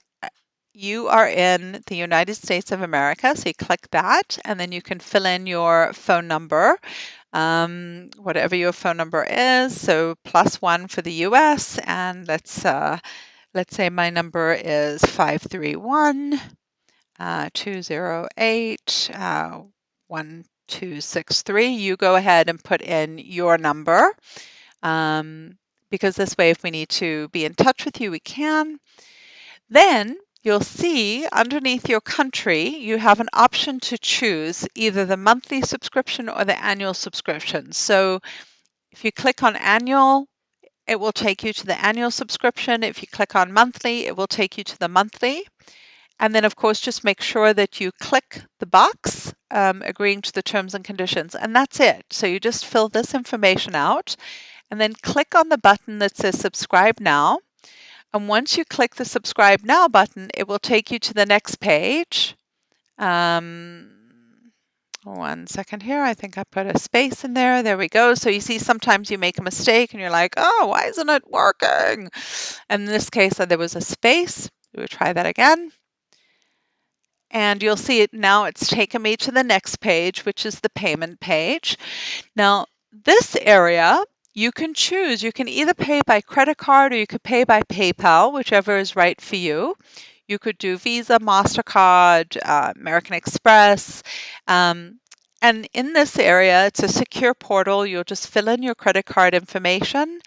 you are in the United States of America, so you click that, and then you can fill in your phone number, whatever your phone number is. So +1 for the US, and let's say my number is 531 208 1263. You go ahead and put in your number, because this way, if we need to be in touch with you, we can. Then you'll see underneath your country, you have an option to choose either the monthly subscription or the annual subscription. So if you click on annual, it will take you to the annual subscription. If you click on monthly, it will take you to the monthly. And then, of course, just make sure that you click the box agreeing to the terms and conditions. And that's it. So you just fill this information out and then click on the button that says subscribe now. And once you click the subscribe now button, it will take you to the next page. One second here. I think I put a space in there. There we go. So you see sometimes you make a mistake and you're like, oh, why isn't it working? And in this case, there was a space. We'll try that again. And you'll see it now, it's taken me to the next page, which is the payment page. Now, this area, you can choose. You can either pay by credit card or you could pay by PayPal, whichever is right for you. You could do Visa, MasterCard, American Express. And in this area, it's a secure portal. You'll just fill in your credit card information.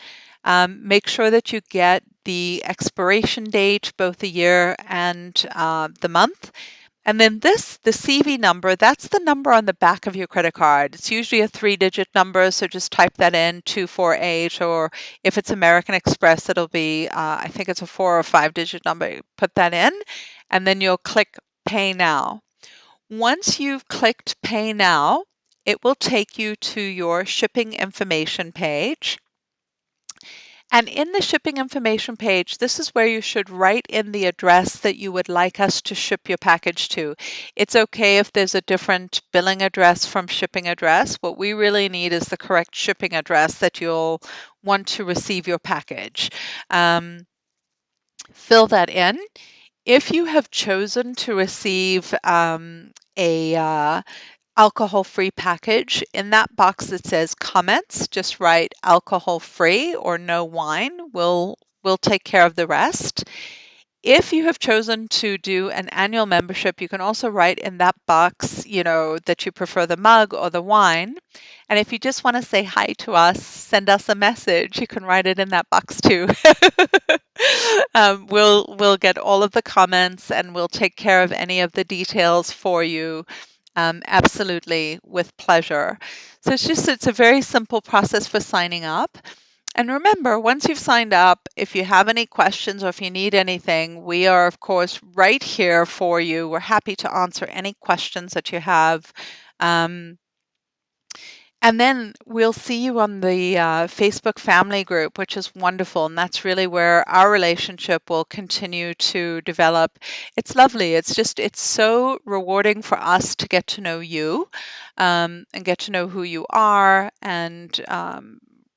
Make sure that you get the expiration date, both the year and the month. And then the CV number, that's the number on the back of your credit card. It's usually a 3-digit number, so just type that in, 248, or if it's American Express, it'll be, I think it's a 4 or 5-digit number. Put that in, and then you'll click Pay Now. Once you've clicked Pay Now, it will take you to your shipping information page. And in the shipping information page, this is where you should write in the address that you would like us to ship your package to. It's okay if there's a different billing address from shipping address. What we really need is the correct shipping address that you'll want to receive your package. Fill that in. If you have chosen to receive a alcohol-free package, in that box that says comments, just write alcohol-free or no wine. We'll take care of the rest. If you have chosen to do an annual membership, you can also write in that box, that you prefer the mug or the wine. And if you just want to say hi to us, send us a message, you can write it in that box too. We'll get all of the comments and we'll take care of any of the details for you. Absolutely, with pleasure. So it's a very simple process for signing up. And remember, once you've signed up, if you have any questions or if you need anything, we are, of course, right here for you. We're happy to answer any questions that you have. And then we'll see you on the Facebook family group, which is wonderful. And that's really where our relationship will continue to develop. It's lovely. It's so rewarding for us to get to know you and get to know who you are and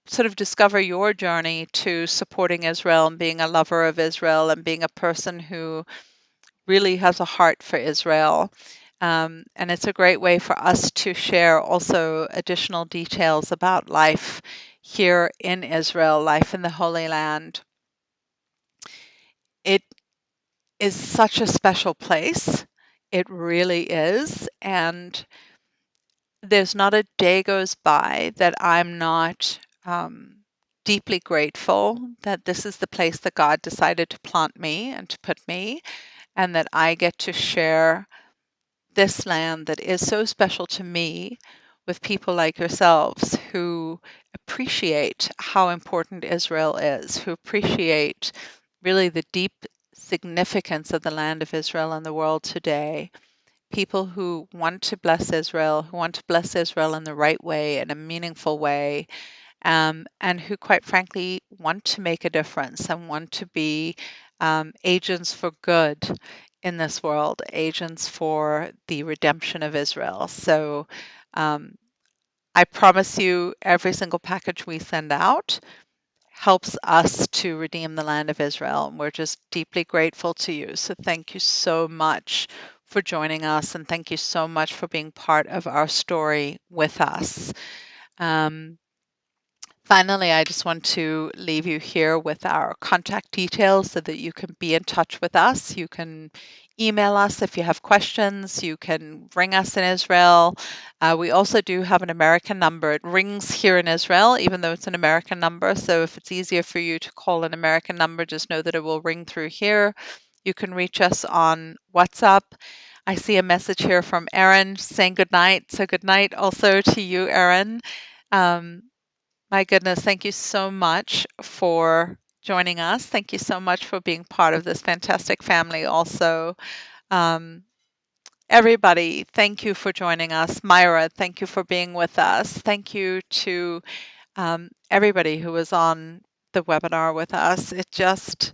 sort of discover your journey to supporting Israel and being a lover of Israel and being a person who really has a heart for Israel. And it's a great way for us to share also additional details about life here in Israel, life in the Holy Land. It is such a special place. It really is. And there's not a day goes by that I'm not deeply grateful that this is the place that God decided to plant me and to put me, and that I get to share this land that is so special to me with people like yourselves who appreciate how important Israel is, who appreciate really the deep significance of the land of Israel in the world today. People who want to bless Israel, who want to bless Israel in the right way, in a meaningful way, and who, quite frankly, want to make a difference and want to be agents for good in this world, agents for the redemption of Israel. So um, I promise you, every single package we send out helps us to redeem the land of Israel. And we're just deeply grateful to you. So thank you so much for joining us. And thank you so much for being part of our story with us. Um, Finally, I just want to leave you here with our contact details so that you can be in touch with us. You can email us if you have questions. You can ring us in Israel. We also do have an American number. It rings here in Israel, even though it's an American number. So if it's easier for you to call an American number, just know that it will ring through here. You can reach us on WhatsApp. I see a message here from Erin saying good night. So good night also to you, Erin. Um, my goodness, thank you so much for joining us. Thank you so much for being part of this fantastic family also. Um, Everybody, thank you for joining us. Myra, thank you for being with us. Thank you to everybody who was on the webinar with us. It just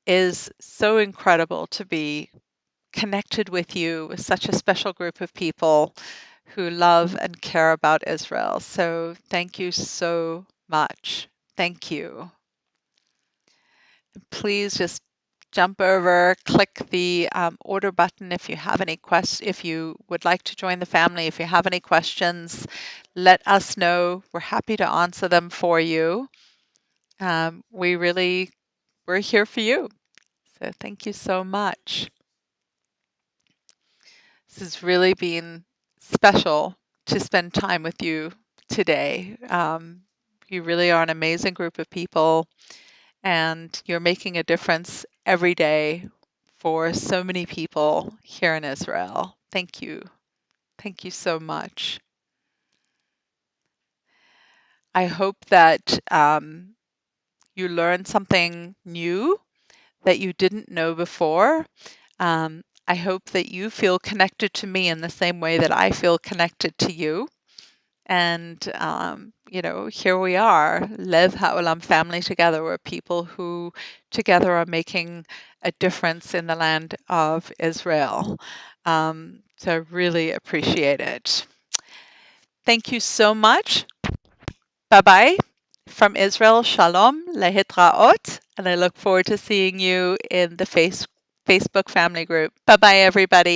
is so incredible to be connected with you, with such a special group of people who love and care about Israel. So thank you so much. Thank you. Please just jump over, click the order button if you have any questions, if you would like to join the family, if you have any questions, let us know. We're happy to answer them for you. We're here for you. So thank you so much. This has really been special to spend time with you today. You really are an amazing group of people, and you're making a difference every day for so many people here in Israel. Thank you. Thank you so much. I hope that you learned something new that you didn't know before. I hope that you feel connected to me in the same way that I feel connected to you. And, here we are, Live Haolam family together. We're people who together are making a difference in the land of Israel. So I really appreciate it. Thank you so much. Bye bye. From Israel, shalom, lehitraot. And I look forward to seeing you in the Facebook family group. Bye bye, everybody.